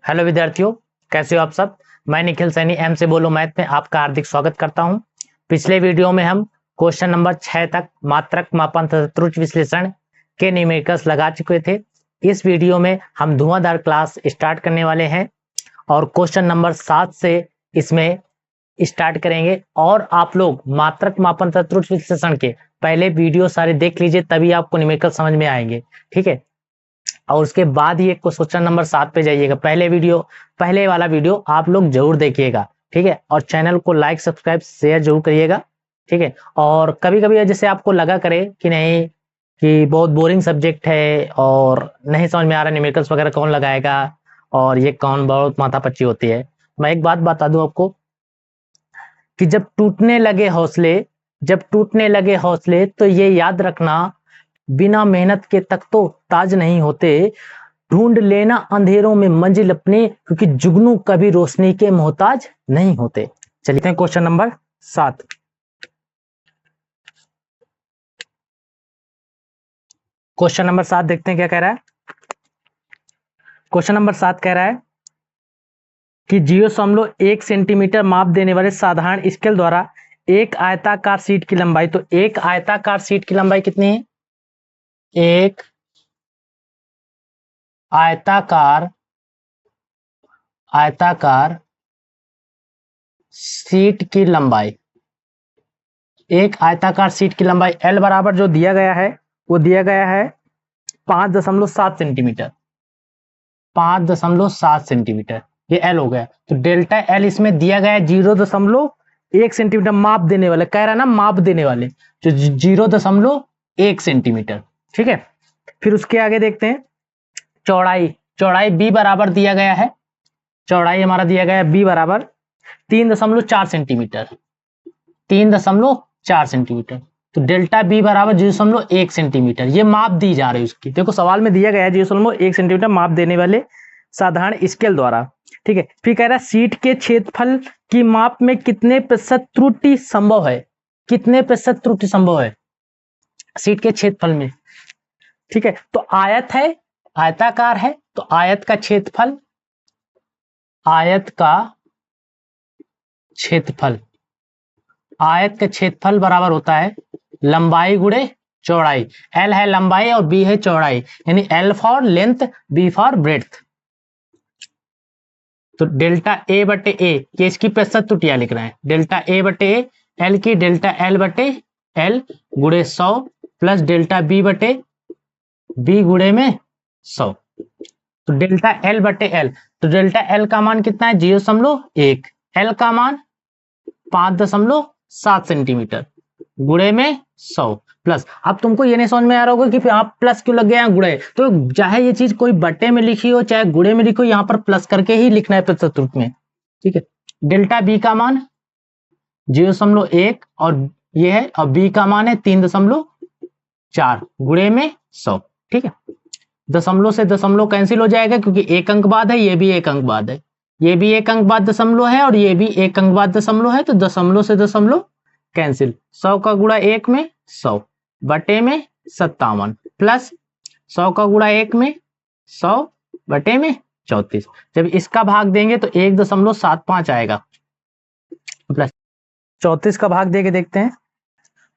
Hello विद्यार्थियों, कैसे हो आप सब। मैं निखिल सैनी एम से बोलो मैथ में आपका हार्दिक स्वागत करता हूं। पिछले वीडियो में हम क्वेश्चन नंबर 6 तक मात्रक मापन तथा त्रुटि विश्लेषण के न्यूमेरिकल्स लगा चुके थे। इस वीडियो में हम धुआंधार क्लास स्टार्ट करने वाले हैं और क्वेश्चन नंबर 7 से इसमें स्टार्ट करेंगे। और आप लोग मात्रक मापन तथा त्रुटि विश्लेषण के पहले वीडियो सारे देख लीजिए, तभी आपको न्यूमेरिकल समझ में आएंगे, ठीक है। और उसके बाद ही एक क्वेश्चन नंबर 7 पे जाइएगा। पहले वाला वीडियो आप लोग जरूर देखिएगा, ठीक है। और चैनल को लाइक सब्सक्राइब शेयर जरूर करिएगा, ठीक है। और कभी कभी जैसे आपको लगा करे कि नहीं कि बहुत बोरिंग सब्जेक्ट है और नहीं समझ में आ रहा न्यूमेरिकल्स वगैरह कौन लगाएगा और ये कौन बहुत माथापच्ची होती है, मैं एक बात बता दूं आपको कि जब टूटने लगे हौसले तो ये याद रखना, बिना मेहनत के तक तो ताज नहीं होते। ढूंढ लेना अंधेरों में मंजिल अपनी, क्योंकि जुगनू कभी रोशनी के मोहताज नहीं होते। चलिए क्वेश्चन नंबर 7। क्वेश्चन नंबर 7 देखते हैं क्या कह रहा है। क्वेश्चन नंबर 7 कह रहा है कि 0.1 सेंटीमीटर माप देने वाले साधारण स्केल द्वारा एक आयताकार शीट की लंबाई, तो एक आयताकार शीट की लंबाई कितनी है? एक आयताकार शीट की लंबाई, एक आयताकार शीट की लंबाई L बराबर जो दिया गया है वो दिया गया है 5.7 सेंटीमीटर। 5.7 सेंटीमीटर ये L हो गया। तो डेल्टा L इसमें दिया गया है 0.1 सेंटीमीटर माप देने वाले, कह रहा है ना माप देने वाले, जो 0.1 सेंटीमीटर, ठीक है। फिर उसके आगे देखते हैं चौड़ाई B बराबर दिया गया है, चौड़ाई हमारा दिया गया है B बराबर 3.4 सेंटीमीटर, 3.4 सेंटीमीटर। तो डेल्टा B बराबर 0.1 सेंटीमीटर, ये माप दी जा रही है उसकी। देखो सवाल में दिया गया है 0.1 सेंटीमीटर माप देने वाले साधारण स्केल द्वारा, ठीक है। फिर कह रहा है शीट के क्षेत्रफल की माप में कितने प्रतिशत त्रुटि संभव है, कितने प्रतिशत त्रुटि संभव है शीट के क्षेत्रफल में, ठीक है। तो आयत है, आयताकार है, तो आयत का क्षेत्रफल बराबर होता है लंबाई गुणे चौड़ाई। L है लंबाई और B है चौड़ाई, यानी L for length, B for breadth. तो डेल्टा A बटे A, ये इसकी प्रतिशत त्रुटियां लिख रहे हैं। डेल्टा A बटे A, L की डेल्टा L बटे L गुणे 100 प्लस डेल्टा B बटे B गुणे में 100। तो डेल्टा L बटे L, तो डेल्टा L का मान कितना है 0.1, L का मान 5.7 सेंटीमीटर गुणे में 100 प्लस। अब तुमको ये नहीं समझ में आ रहा होगा कि आप प्लस क्यों लग गया गुणे, तो चाहे ये चीज कोई बट्टे में लिखी हो चाहे गुणे में लिखो, यहाँ पर प्लस करके ही लिखना है प्रतिशत त्रुटि में, ठीक है। डेल्टा B का मान 0.1 और ये है, और B का मान है 3.4 गुणे में 100, ठीक है। दशमलव से दशमलव कैंसिल हो जाएगा क्योंकि एक अंक बाद है, ये भी एक अंक बाद है, ये भी एक अंक बाद दशमलव है और ये भी एक अंक बाद दशमलव है, तो दशमलव से दशमलव कैंसिल। 100 का गुणा 1 में 100 बटे में 57 प्लस 100 का गुणा 1 में 100 बटे में 34। जब इसका भाग देंगे तो 1.75 आएगा, प्लस 34 का भाग देके देखते हैं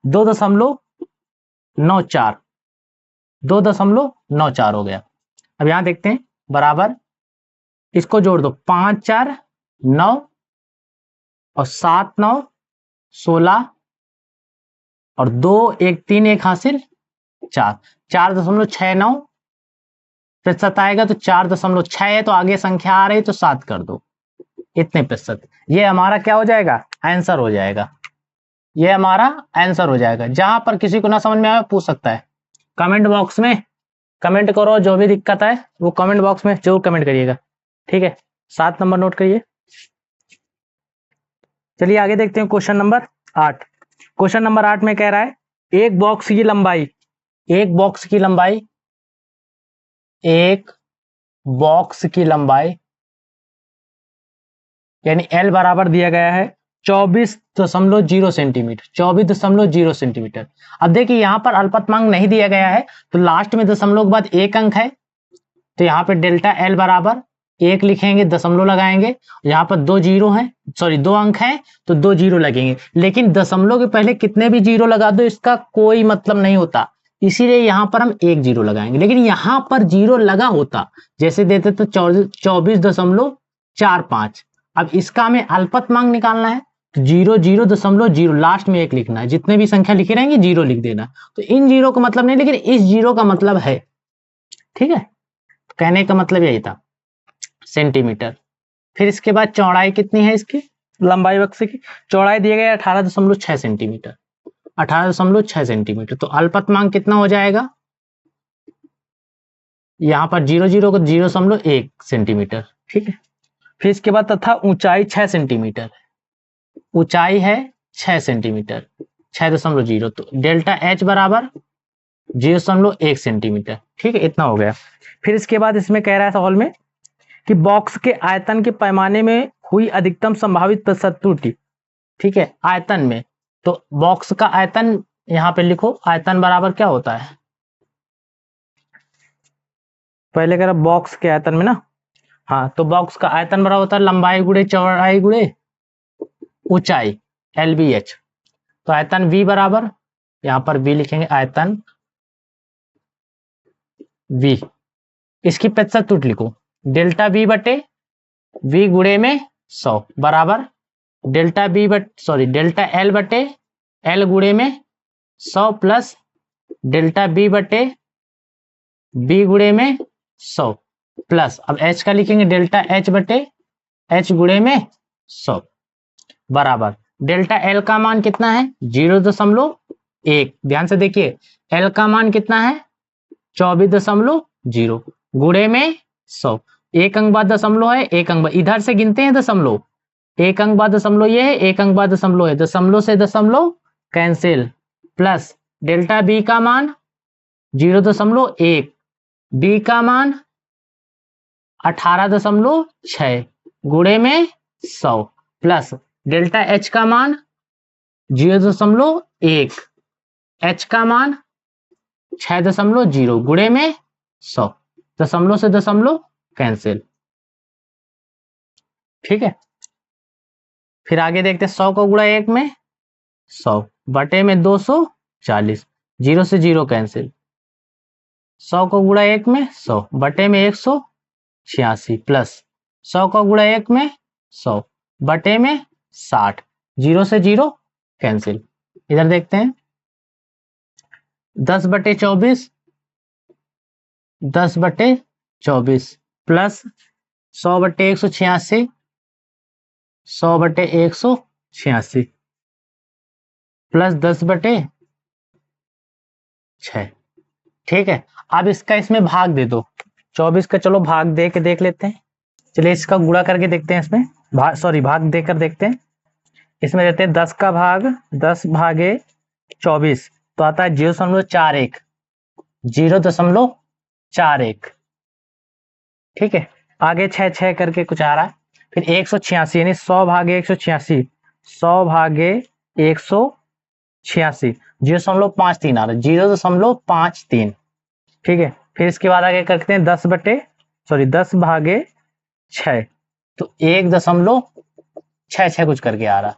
2.94 हो गया। अब यहां देखते हैं बराबर, इसको जोड़ दो, 5 4 9 और 7 9 16 और 2 1 3 1 हासिल 4.69 प्रतिशत आएगा। तो 4.6 है, तो आगे संख्या आ रही तो 7 कर दो, इतने प्रतिशत। ये हमारा क्या हो जाएगा, आंसर हो जाएगा, ये हमारा आंसर हो जाएगा। जहां पर किसी को ना समझ में आए पूछ सकता है, कमेंट बॉक्स में कमेंट करो, जो भी दिक्कत है वो कमेंट बॉक्स में जरूर कमेंट करिएगा, ठीक है। 7 नंबर नोट करिए। चलिए आगे देखते हैं क्वेश्चन नंबर 8। क्वेश्चन नंबर 8 में कह रहा है एक बॉक्स की लंबाई यानी L बराबर दिया गया है 24.0 सेंटीमीटर, 24.0 सेंटीमीटर। अब देखिए यहां पर अल्पतमांक नहीं दिया गया है, तो लास्ट में दशमलव के बाद एक अंक है, तो यहाँ पे डेल्टा L बराबर 1 लिखेंगे, दशमलव लगाएंगे, यहाँ पर 2 जीरो हैं, सॉरी 2 अंक हैं तो 2 जीरो लगेंगे, लेकिन दशमलव के पहले कितने भी जीरो लगा दो इसका कोई मतलब नहीं होता, इसीलिए यहाँ पर हम 1 जीरो लगाएंगे। लेकिन यहाँ पर जीरो लगा होता, जैसे देते तो 24.45। अब इसका हमें अल्पतमांक निकालना है, तो 0.0.0 लास्ट में 1 लिखना है, जितने भी संख्या लिखी रहेंगी जीरो लिख देना। तो इन जीरो का मतलब नहीं, लेकिन इस जीरो का मतलब है, ठीक है, कहने का मतलब यही था, सेंटीमीटर। फिर इसके बाद चौड़ाई कितनी है इसकी, लंबाई वक्र की चौड़ाई दिया गया 18.6 सेंटीमीटर, 18.6 सेंटीमीटर। तो अल्पतमांक कितना हो जाएगा, यहाँ पर 0 को 0.1 सेंटीमीटर, ठीक है। फिर इसके बाद तथा ऊंचाई 6 सेंटीमीटर, ऊंचाई है 6 सेंटीमीटर, 6.0, तो डेल्टा एच बराबर 0.1 सेंटीमीटर, ठीक है, इतना हो गया। फिर इसके बाद इसमें कह रहा है सवाल में कि बॉक्स के आयतन के पैमाने में हुई अधिकतम संभावित प्रतिशत त्रुटि, ठीक है, आयतन में। तो बॉक्स का आयतन यहां पे लिखो, आयतन बराबर क्या होता है, पहले कह रहा बॉक्स के आयतन में ना, हाँ, तो बॉक्स का आयतन बराबर होता है लंबाई गुणे चौड़ाई गुणे ऊंचाई, LBH। तो आयतन V बराबर, यहां पर V लिखेंगे, आयतन V, इसकी प्रतिशत त्रुटि लिखो, डेल्टा V बटे V गुणे में 100 बराबर डेल्टा L बटे L गुणे में 100 प्लस डेल्टा B बटे B गुणे में 100 प्लस, अब H का लिखेंगे डेल्टा H बटे H गुणे में 100 बराबर डेल्टा L का मान कितना है 0.1, ध्यान से देखिए L का मान कितना है 24.0 गुणे में 100, एक अंक बाद दशमलव है, एक अंक बाद, इधर से गिनते हैं दशमलव, एक अंक बाद दशमलव ये है, एक अंक बाद दशमलव है, दशमलव से दशमलव कैंसिल, प्लस डेल्टा B का मान 0.1, B का मान 18.6 गुणे में 100 प्लस डेल्टा H का मान 0.1, H का मान 6.0 गुणे में 100, दशमलव से दशमलव कैंसिल, ठीक है। फिर आगे देखते हैं 100 को गुणा 1 में 100 बटे में 240, 0 से 0 कैंसिल, 100 को गुणा 1 में 100 बटे में 186 प्लस 100 को गुणा 1 में 100 बटे में 60, 0 से 0 कैंसिल। इधर देखते हैं 10 बटे 24, 10 बटे 24 प्लस 100 बटे 186, 100 बटे 186 प्लस 10 बटे 6, ठीक है। अब इसका इसमें भाग दे दो, 24 का चलो भाग दे के देख लेते हैं, चलिए इसका गुणा करके देखते हैं, इसमें भाग देकर देखते हैं। इसमें देते हैं 10 का भाग 10 भागे 24 तो आता है 0.41, 0.41, ठीक है। आगे 6 करके कुछ आ रहा है, फिर 186 यानी 100 भागे 186, 100 भागे 186, 0.53 आ रहा है, 0.53, ठीक है। फिर इसके बाद आगे करते हैं 10 भागे 6 तो 1.66 कुछ करके आ रहा,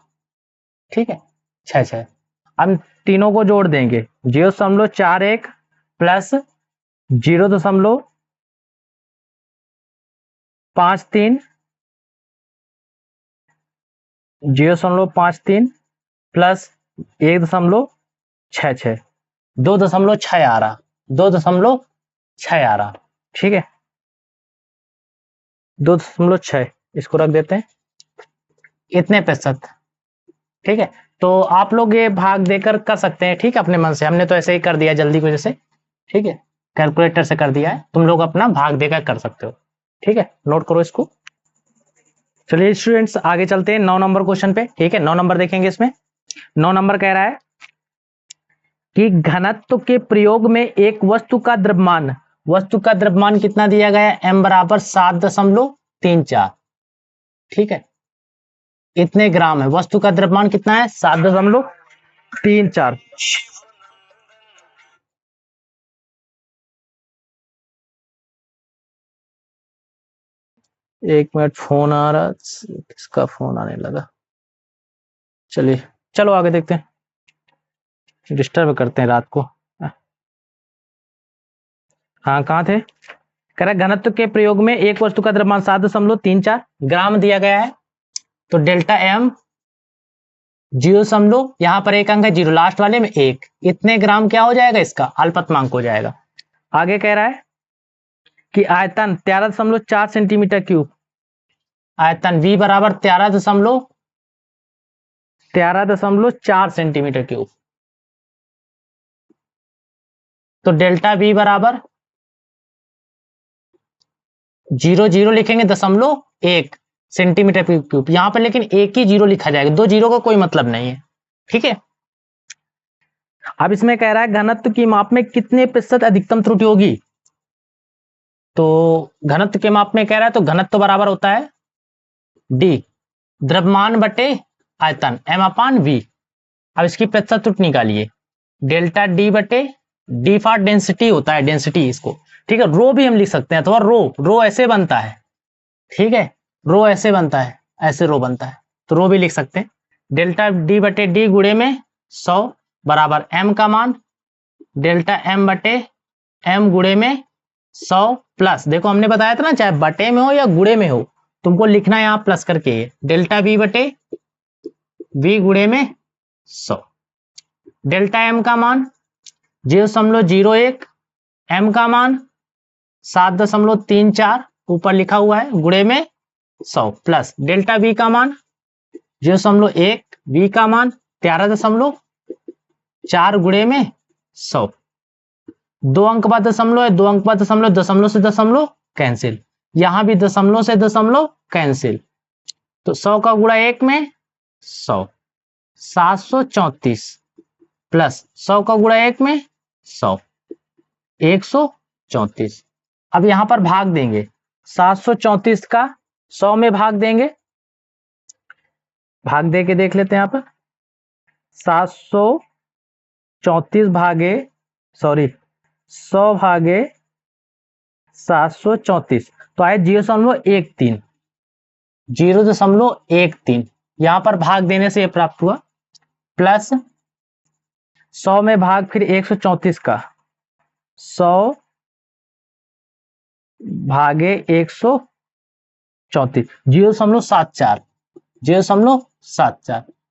ठीक है, 6 हम तीनों को जोड़ देंगे, 0.41 प्लस 0.53, 0.53 प्लस 1.66, 2.6 आ रहा, 2.6 आ रहा, ठीक है, 2.6 इसको रख देते हैं, इतने प्रतिशत, ठीक है। तो आप लोग ये भाग देकर कर सकते हैं, ठीक है, अपने मन से, हमने तो ऐसे ही कर दिया जल्दी की वजह से, ठीक है, कैलकुलेटर से कर दिया है, तुम लोग अपना भाग देकर कर सकते हो, ठीक है, नोट करो इसको। चलिए स्टूडेंट्स आगे चलते हैं 9 नंबर क्वेश्चन पे, ठीक है, 9 नंबर देखेंगे। इसमें 9 नंबर कह रहा है कि घनत्व के प्रयोग में एक वस्तु का द्रव्यमान कितना दिया गया है, m बराबर 7.34, ठीक है, इतने ग्राम है, वस्तु का द्रव्यमान कितना है 7.34, एक मिनट, फोन आ रहा, किसका फोन आने लगा। चलिए चलो आगे देखते हैं, डिस्टर्ब करते हैं रात को। हाँ कहाँ थे, कह रहा घनत्व के प्रयोग में एक वस्तु का द्रव्यमान 7.34 ग्राम दिया गया है। तो डेल्टा एम 0, यहां पर एक अंक है 0, लास्ट वाले में 1, इतने ग्राम क्या हो जाएगा, इसका अल्पतमांक हो जाएगा। आगे कह रहा है कि आयतन 13.4 सेंटीमीटर क्यूब, आयतन V बराबर 13.4 सेंटीमीटर क्यूब। तो डेल्टा V बराबर 0 लिखेंगे 0.1 सेंटीमीटर क्यूब, यहां पर लेकिन एक ही 0 लिखा जाएगा, 2 0 का कोई मतलब नहीं है, ठीक है। अब इसमें कह रहा है घनत्व की माप में कितने प्रतिशत अधिकतम त्रुटि होगी। तो घनत्व के माप में कह रहा है तो घनत्व बराबर होता है D द्रव्यमान बटे आयतन m/v। अब इसकी प्रतिशत त्रुटि निकालिए, डेल्टा D बटे D फॉर डेंसिटी होता है, डेंसिटी इसको, ठीक है। रो भी हम लिख सकते हैं, अथवा रो ऐसे बनता है, ठीक है, रो ऐसे बनता है, ऐसे रो बनता है, तो रो भी लिख सकते हैं। डेल्टा D बटे D गुणे में 100 बराबर m का मान डेल्टा m बटे m गुणे में 100 प्लस, देखो हमने बताया था ना, चाहे बटे में हो या गुणे में हो, तुमको लिखना है यहाँ प्लस करके, डेल्टा V बटे V गुणे में 100। डेल्टा m का मान 0.01, m का मान 7.34 ऊपर लिखा हुआ है गुणे में 100 प्लस डेल्टा V का मान 0.1, V का मान 13.4 गुणे में 100, 2 अंक बाद दशमलव है, 2 अंक बाद दशमलव, दशमलव से दशमलव कैंसिल, यहां भी दशमलव से दशमलव कैंसिल, तो 100 का गुणा 1 में 100, 734 प्लस 100 का गुणा 1 में 100, 134। अब यहां पर भाग देंगे, 734 का 100 में भाग देंगे, भाग दे के देख लेते हैं यहाँ पर, 734 भागे 100 भागे 734, तो आए 0.13, 0.13, यहां पर भाग देने से ये प्राप्त हुआ, प्लस 100 में भाग फिर 134 का, 100 भागे 134, 0.74,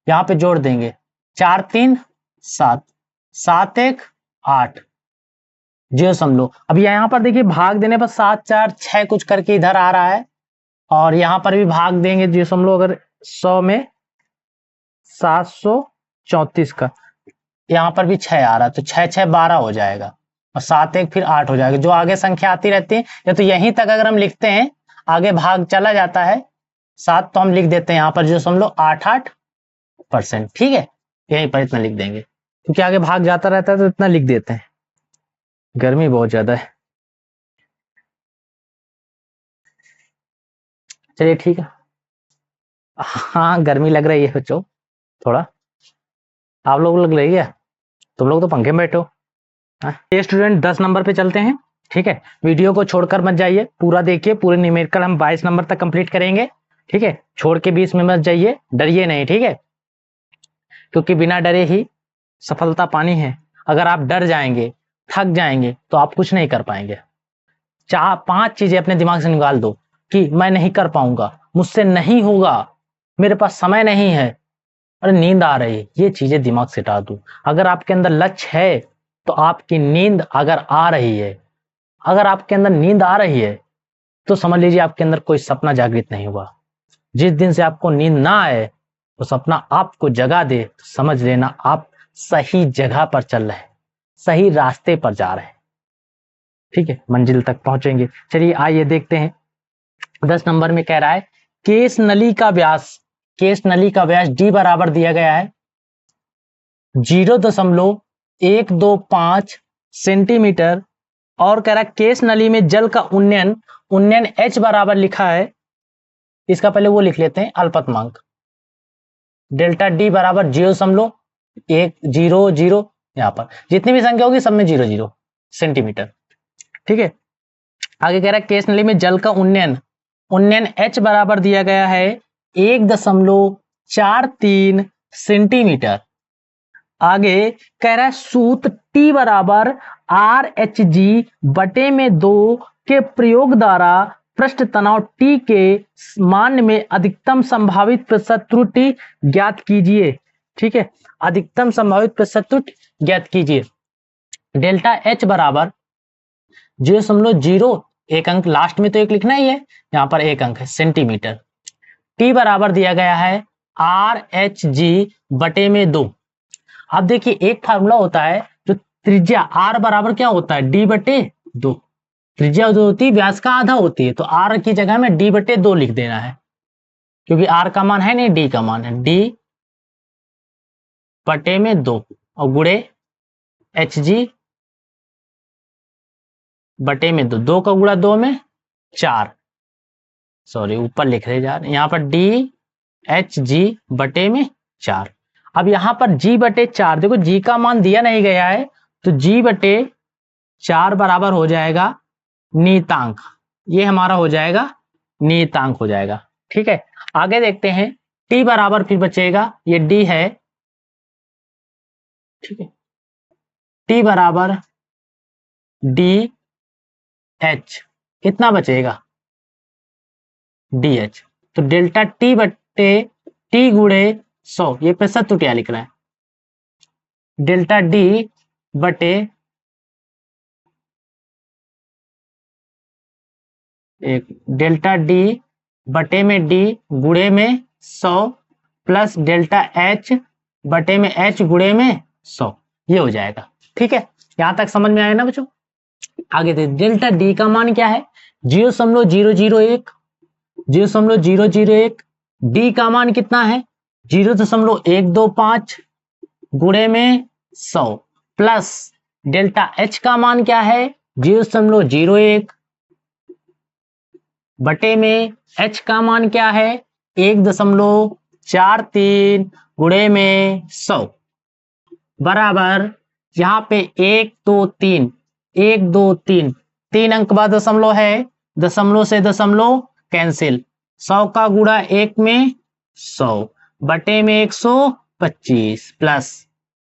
यहां पे जोड़ देंगे, 4 3 7, 7 1 8, 0। अब यहां पर देखिए भाग देने पर 7 4 6 कुछ करके इधर आ रहा है, और यहां पर भी भाग देंगे 0, अगर 100 में 734 का, यहां पर भी 6 आ रहा है, तो 6 6 12 हो जाएगा, और 7 1 फिर 8 हो जाएगा। जो आगे संख्या आती रहती है, या तो यहीं तक अगर हम लिखते हैं, आगे भाग चला जाता है 7, तो हम लिख देते हैं यहाँ पर 0.88%, ठीक है, यहीं पर इतना लिख देंगे, क्योंकि आगे भाग जाता रहता है तो इतना लिख देते हैं। गर्मी बहुत ज्यादा है, चलिए ठीक है। हाँ गर्मी लग रही है बच्चों, थोड़ा, आप लोग लग रही है, तुम लोग तो पंखे में बैठो। ये स्टूडेंट 10 नंबर पे चलते हैं, ठीक है। वीडियो को छोड़कर मत जाइए, पूरा देखिए, पूरे न्यूमेरिकल हम 22 नंबर तक कंप्लीट करेंगे, ठीक है। छोड़ के 20 में मत जाइए, डरिए नहीं, ठीक है, क्योंकि बिना डरे ही सफलता पानी है। अगर आप डर जाएंगे, थक जाएंगे, तो आप कुछ नहीं कर पाएंगे। 5 चीजें अपने दिमाग से निकाल दो कि मैं नहीं कर पाऊंगा, मुझसे नहीं होगा, मेरे पास समय नहीं है, और नींद आ रही है, ये चीजें दिमाग से हटा दो। अगर आपके अंदर लक्ष्य है, तो आपकी नींद अगर आ रही है, अगर आपके अंदर नींद आ रही है, तो समझ लीजिए आपके अंदर कोई सपना जागृत नहीं हुआ। जिस दिन से आपको नींद ना आए, तो सपना आपको जगा दे, तो समझ लेना आप सही जगह पर चल रहे हैं, सही रास्ते पर जा रहे हैं, ठीक है, मंजिल तक पहुंचेंगे। चलिए आइए देखते हैं, 10 नंबर में कह रहा है केस नली का व्यास D बराबर दिया गया है 0.125 सेंटीमीटर, और कह रहा है केस नली में जल का उन्नयन H बराबर लिखा है, इसका पहले वो लिख लेते हैं अल्पतमांक, डेल्टा D बराबर 0.100, यहां पर जितनी भी संख्या होगी सब में 0 सेंटीमीटर, ठीक है। आगे कह रहा है केस नली में जल का उन्नयन उन्नयन h बराबर दिया गया है 1.43 सेंटीमीटर। आगे कह रहा है सूत्र T बराबर RH बटे में 2 के प्रयोग द्वारा पृष्ठ तनाव T के मान में अधिकतम संभावित प्रतिशत त्रुटि ज्ञात कीजिए। ठीक है, अधिकतम संभावित प्रतिशत त्रुटि ज्ञात कीजिए। डेल्टा H बराबर 0.0, एक अंक लास्ट में तो एक लिखना ही है, यहाँ पर एक अंक है सेंटीमीटर। T बराबर दिया गया है RH बटे में 2। अब देखिए एक फार्मूला होता है जो त्रिज्या R बराबर क्या होता है D बटे 2। त्रिज्या जो होती है व्यास का आधा होती है, तो R की जगह में D बटे 2 लिख देना है, क्योंकि R का मान है नहीं, D का मान है, D बटे में 2 और गुणे HG बटे में 2, 2 का गुणा 2 में 4, सॉरी ऊपर लिख रहे जा रहे, यहाँ पर DHG बटे में 4। अब यहाँ पर G बटे 4, देखो G का मान दिया नहीं गया है, तो G बटे 4 बराबर हो जाएगा नियतांक, ये हमारा हो जाएगा नियतांक हो जाएगा। ठीक है, आगे देखते हैं। T बराबर फिर बचेगा, ये D है, ठीक है, T बराबर DH, कितना बचेगा DH, तो डेल्टा T बटे T गुणे 100, ये प्रतिशत तो क्या लिख रहा है, डेल्टा D बटे एक डेल्टा D बटे में D गुणे में 100 प्लस डेल्टा H बटे में H गुणे में 100, ये हो जाएगा। ठीक है, यहां तक समझ में आया ना बच्चों। आगे देखिए डेल्टा D का मान क्या है 0.001, 0.001। D का मान कितना है 0.125 गुणे में 100 प्लस डेल्टा H का मान क्या है 0.01 बटे में H का मान क्या है 1.43 गुणे में 100 बराबर, यहाँ पे 1 2 3 1 2 3 3 अंक बाद दशमलव है, दशमलव से दशमलव कैंसिल, 100 का गुणा 1 में 100 बटे में 125 प्लस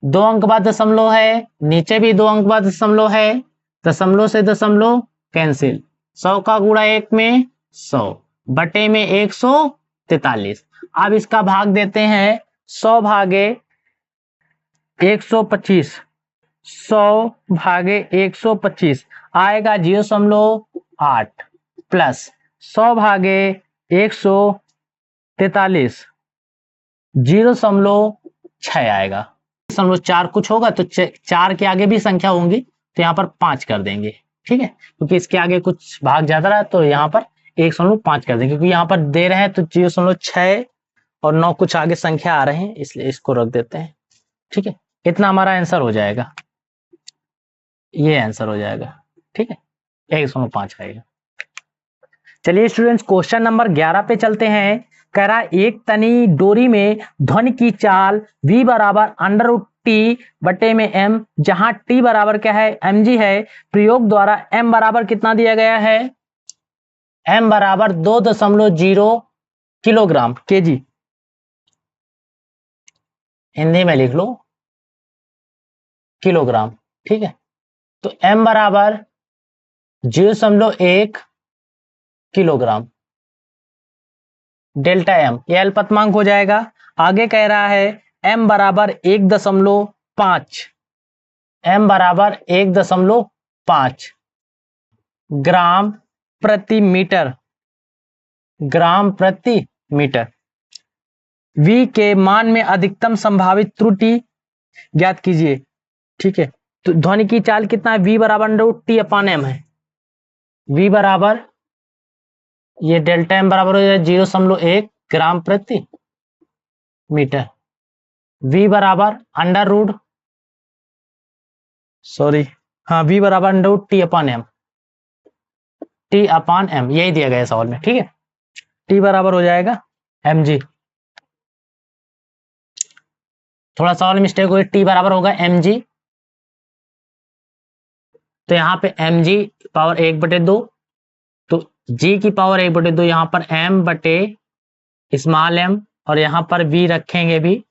2 अंक बाद दशमलव है, नीचे भी 2 अंक बाद दशमलव है, दशमलव से दशमलव कैंसिल, 100 का गुणा 1 में 100 बटे में 143। अब इसका भाग देते हैं 100 भागे 125, 100 भागे 125 आएगा 0.8 प्लस 100 भागे 143 0.6 आएगा, 0.4 कुछ होगा तो 4 के आगे भी संख्या होंगी तो यहाँ पर 5 कर देंगे। ठीक है, क्योंकि इसके आगे कुछ भाग ज्यादा रहा तो यहाँ पर 1.5 कर देंगे, क्योंकि यहाँ पर दे रहे हैं तो 0.6 और 9 कुछ आगे संख्या आ रहे हैं, इसलिए इसको रख देते हैं। ठीक है, इतना हमारा आंसर हो जाएगा, ये आंसर हो जाएगा। ठीक है, 1.5 आएगा। चलिए स्टूडेंट्स क्वेश्चन नंबर 11 पे चलते हैं। कह रहा एक तनी डोरी में ध्वनि की चाल v बराबर √t बटे में m, जहां t बराबर क्या है mg है, प्रयोग द्वारा m बराबर कितना दिया गया है, m बराबर 2.0 किलोग्राम kg, हिंदी में लिख लो किलोग्राम। ठीक है, तो m बराबर 0.1 किलोग्राम डेल्टा m, ये अल्पतमांक हो जाएगा। आगे कह रहा है m बराबर 1.5, m बराबर 1.5 ग्राम प्रति मीटर, ग्राम प्रति मीटर। v के मान में अधिकतम संभावित त्रुटि ज्ञात कीजिए। ठीक है, तो ध्वनि की चाल कितना है, v बराबर √t/m है, v बराबर ये डेल्टा m बराबर हो जाए 0.1 ग्राम प्रति मीटर, v बराबर v बराबर √t/m, t/m यही दिया गया सवाल में। ठीक है, t बराबर हो जाएगा mg, थोड़ा सवाल मिस्टेक हुई, t बराबर होगा mg, तो यहाँ पे mg पावर 1/2, तो जी की पावर 1/2, यहाँ पर m बटे स्मॉल m और यहाँ पर v रखेंगे भी,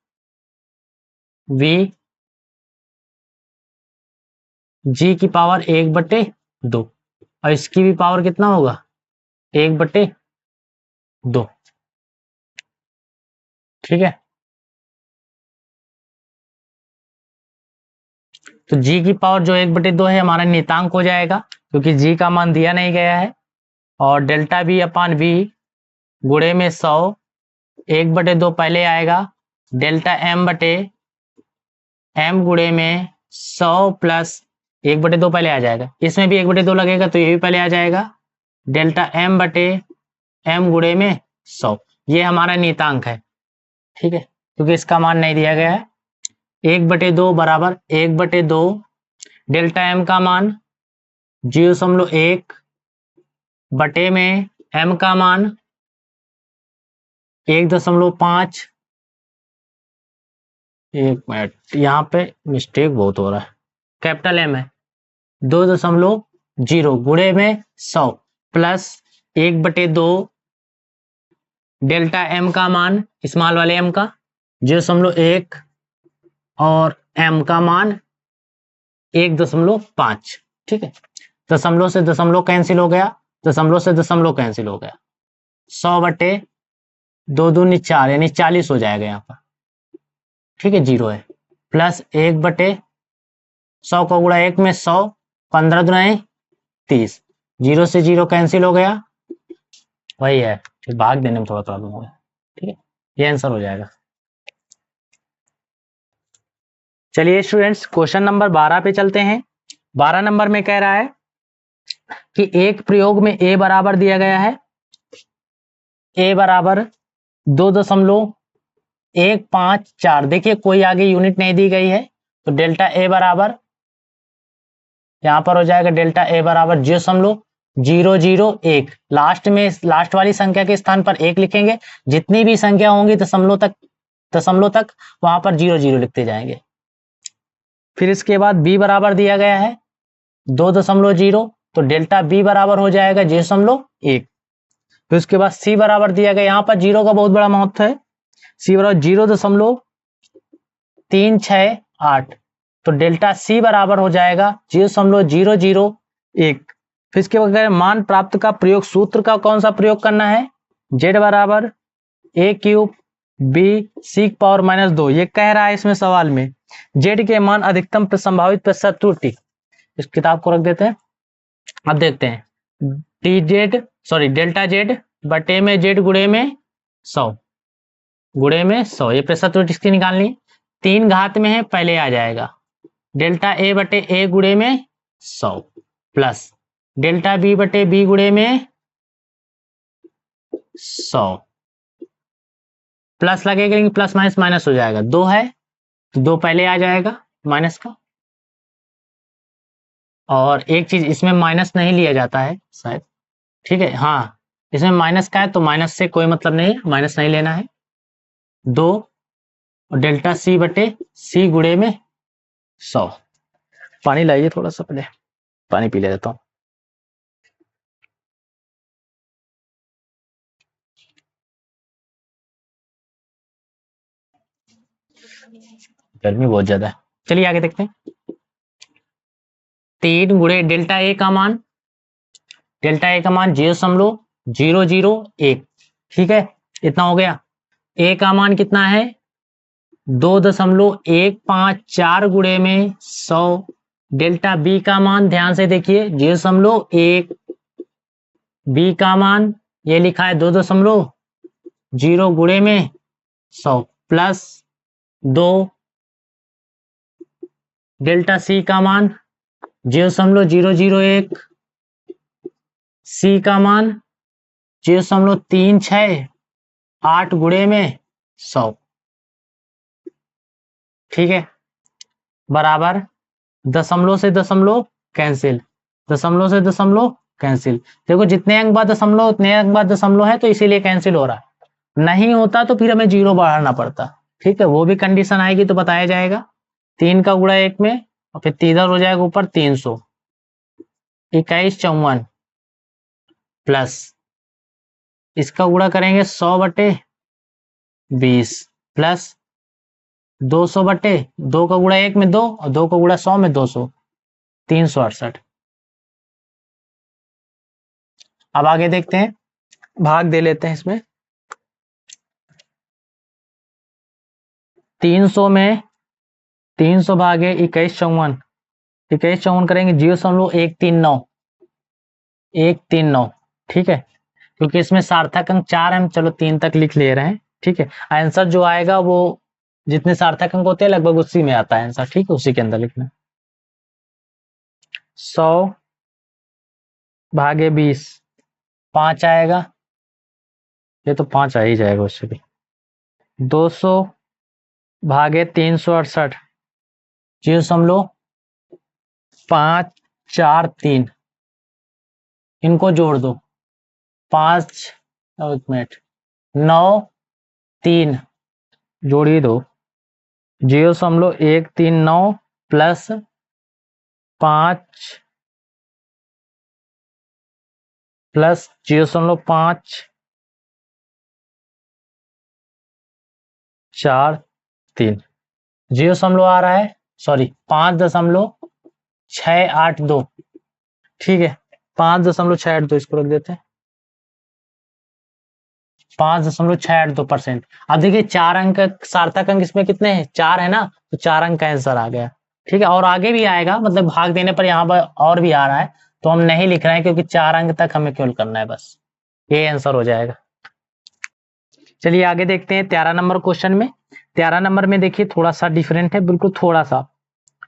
v जी की पावर 1/2 और इसकी भी पावर कितना होगा 1/2। ठीक है, तो g की पावर जो 1/2 है हमारा नियतांक हो जाएगा, क्योंकि g का मान दिया नहीं गया है। और डेल्टा v अपान v गुणे में 100, 1/2 पहले आएगा, डेल्टा m बटे m गुणे में 100 प्लस 1/2 पहले आ जाएगा, इसमें भी 1/2 लगेगा तो ये भी पहले आ जाएगा, डेल्टा m बटे m गुणे में 100। ये हमारा नियतांक है। ठीक है, क्योंकि इसका मान नहीं दिया गया है। 1/2 बराबर 1/2 डेल्टा m का मान 0.1 बटे में m का मान 1.5। एक मिनट, यहाँ पे मिस्टेक बहुत हो रहा है, कैपिटल M है, 2.0 गुणे में 100 प्लस 1/2 डेल्टा m का मान स्मॉल वाले m का 0.1 और m का मान 1.5। ठीक है, दशमलव से दशमलव कैंसिल हो गया, दशमलव से दशमलव कैंसिल हो गया, 100/2 दूनी 4 यानी 40 हो जाएगा यहाँ पर। ठीक है, 0 है, प्लस 1/100 का गुणा 1 में 100, 15 दुनाई 30, 0 से 0 कैंसिल हो गया, वही है, फिर भाग देने में थोड़ा प्रॉब्लम होगा। ठीक है, ये आंसर हो जाएगा। चलिए स्टूडेंट्स, क्वेश्चन नंबर 12 पे चलते हैं। 12 नंबर में कह रहा है कि एक प्रयोग में a बराबर दिया गया है, a बराबर 2.154। देखिए कोई आगे यूनिट नहीं दी गई है, तो डेल्टा a बराबर यहां पर हो जाएगा, डेल्टा a बराबर 0.001। लास्ट में लास्ट वाली संख्या के स्थान पर 1 लिखेंगे, जितनी भी संख्या होंगी दशमलव तक वहां पर 0.0 लिखते जाएंगे। फिर इसके बाद b बराबर दिया गया है 2.0, तो डेल्टा b बराबर हो जाएगा 0.1। फिर उसके बाद c बराबर दिया गया, यहाँ पर 0 का बहुत बड़ा महत्व है, c बराबर 0.368, तो डेल्टा c बराबर हो जाएगा 0.001। फिर इसके बगैर मान प्राप्त का प्रयोग, सूत्र का कौन सा प्रयोग करना है, z बराबर a³ b c पावर -2। ये कह रहा है इसमें सवाल में z के मान अधिकतम संभावित प्रतिशत त्रुटि। इस किताब को रख देते हैं, अब देखते हैं डेल्टा z बटे में z गुणे में 100 गुणे में 100, ये प्रतिशत त्रुटि इसकी निकालनी, 3 घात में है पहले आ जाएगा, डेल्टा a बटे a गुणे में 100 प्लस डेल्टा b बटे b गुणे में 100, प्लस लगेगा लेकिन प्लस माइनस माइनस हो जाएगा, 2 है तो 2 पहले आ जाएगा माइनस का। और एक चीज इसमें माइनस नहीं लिया जाता है शायद, ठीक है, हाँ इसमें माइनस का है तो माइनस से कोई मतलब नहीं है, माइनस नहीं लेना है। 2 और डेल्टा c बटे c गुणे में 100। पानी लाइए थोड़ा सा, पहले पानी पी लेता हूँ। गर्मी बहुत ज्यादा है। चलिए आगे देखते हैं। 3 गुणे डेल्टा a का मान, डेल्टा a का मान 0.001। ठीक है, इतना हो गया। a का मान कितना है 2.154 गुणे में 100, डेल्टा b का मान ध्यान से देखिए 0.1, b का मान ये लिखा है 2.0 गुणे में 100 प्लस 2, डेल्टा c का मान 0.001, c का मान 0.368 गुणे में 100। ठीक है, बराबर दशमलव से दशमलव कैंसिल, दशमलव से दशमलव कैंसिल। देखो जितने अंक बाद दशमलव उतने अंक बाद दशमलव है, तो इसीलिए कैंसिल हो रहा है, नहीं होता तो फिर हमें 0 बढ़ाना पड़ता। ठीक है, वो भी कंडीशन आएगी तो बताया जाएगा। 3 का गुणा 1 में और फिर इधर हो जाएगा ऊपर 300, 21 54 प्लस इसका गुणा करेंगे 100/20 प्लस 200/2 का गुणा 1 में 2 और 2 का गुणा 100 में 200, 368। अब आगे देखते हैं, भाग दे लेते हैं इसमें। 300 में 300 भागे 2154, 2154 करेंगे 0.139, 139। ठीक है, क्योंकि इसमें सार्थक अंक 4 हम चलो 3 तक लिख ले रहे हैं। ठीक है, आंसर जो आएगा वो जितने सार्थक अंक होते हैं लगभग उसी में आता है आंसर। ठीक है, उसी के अंदर लिखना। 100 भागे 20 5 आएगा, ये तो 5 आ ही जाएगा उससे भी। 200 भागे 368, 0.543, इनको जोड़ दो 5, 1 मिनट 9 3 जोड़ ही दो, 0.139 प्लस 5 प्लस 0.543, 0 आ रहा है, सॉरी 5.682। ठीक है, 5.682 इसको रख देते हैं, 5.682%। अब देखिए 4 अंक सार्थक अंक इसमें कितने हैं, 4 है ना, तो 4 अंक का आंसर आ गया। ठीक है, और आगे भी आएगा, मतलब भाग देने पर यहाँ पर और भी आ रहा है, तो हम नहीं लिख रहे हैं क्योंकि 4 अंक तक हमें केवल करना है, बस ये आंसर हो जाएगा। चलिए आगे देखते हैं 13 नंबर क्वेश्चन में। 13 नंबर में देखिए थोड़ा सा डिफरेंट है, बिल्कुल थोड़ा सा।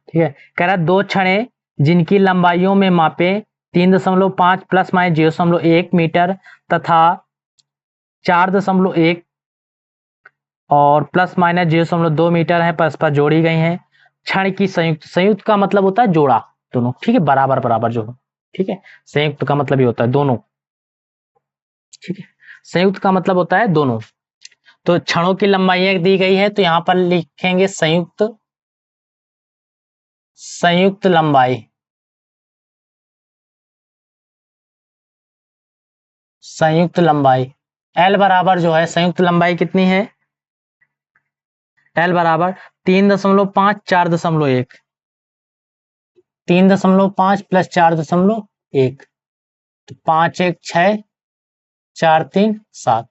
ठीक है, कह रहा है 2 छड़ें जिनकी लंबाइयों में मापे 3.5 प्लस माइनस 0.1 मीटर तथा 4.1 और प्लस माइनस 0.2 मीटर है, परस्पर जोड़ी गई हैं। क्षण की संयुक्त, संयुक्त का मतलब होता है जोड़ा दोनों। ठीक है, बराबर बराबर जो हो। ठीक है, संयुक्त का मतलब ये होता है दोनों। ठीक है, संयुक्त का मतलब होता है दोनों। तो क्षणों की लंबाई दी गई है, तो यहां पर लिखेंगे संयुक्त, संयुक्त लंबाई, संयुक्त लंबाई L बराबर जो है, संयुक्त लंबाई कितनी है, L बराबर 3.5 4.1, 3.5 प्लस 4.1, तो 5 1 6 4 3 7,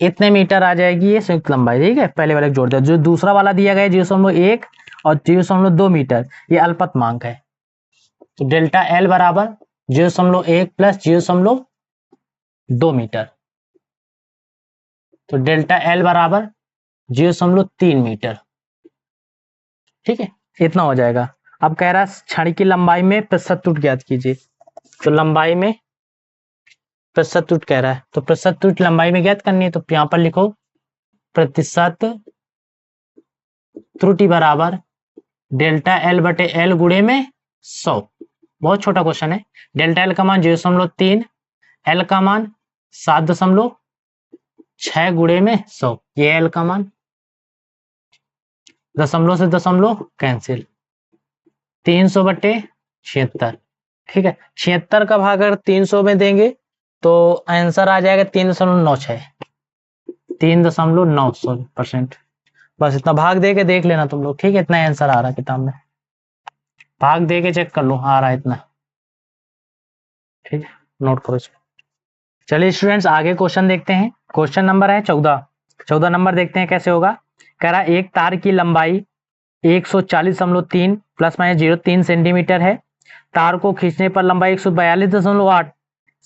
इतने मीटर आ जाएगी ये संयुक्त लंबाई। ठीक है, पहले वाले जोड़ दिया, जो दूसरा वाला दिया गया 0.1 और 0.2 मीटर, ये अल्पतमांक है। तो डेल्टा L बराबर 0.1 प्लस 0.2 मीटर, तो डेल्टा L बराबर 0.3 मीटर। ठीक है, इतना हो जाएगा। अब कह रहा है क्षण की लंबाई में प्रतिशत त्रुटि ज्ञात कीजिए, तो लंबाई में प्रतिशत त्रुटि कह रहा है, तो प्रतिशत त्रुटि लंबाई में ज्ञात करनी है, तो यहां पर लिखो प्रतिशत त्रुटि बराबर डेल्टा L बटे L गुणे में 100। बहुत छोटा क्वेश्चन है। डेल्टा L का मान 0.3, L का मान 7.6 गुणे में 100, ये L का मान, दशमलव से दशमलव कैंसिल, 300/76। ठीक है, 76 का भाग अगर 300 में देंगे तो आंसर आ जाएगा 3.96, 3.9%। बस इतना भाग दे के देख लेना तुम लोग। ठीक है, इतना आंसर आ रहा है किताब में, भाग दे के चेक कर लो, आ रहा है इतना। ठीक है, नोट करो इसको। चलिए स्टूडेंट्स आगे क्वेश्चन देखते हैं। क्वेश्चन नंबर है 14 नंबर देखते हैं कैसे होगा। कह रहा एक तार की लंबाई 140.3 प्लस माइनस 0.3 सेंटीमीटर है। तार को खींचने पर लंबाई 142.8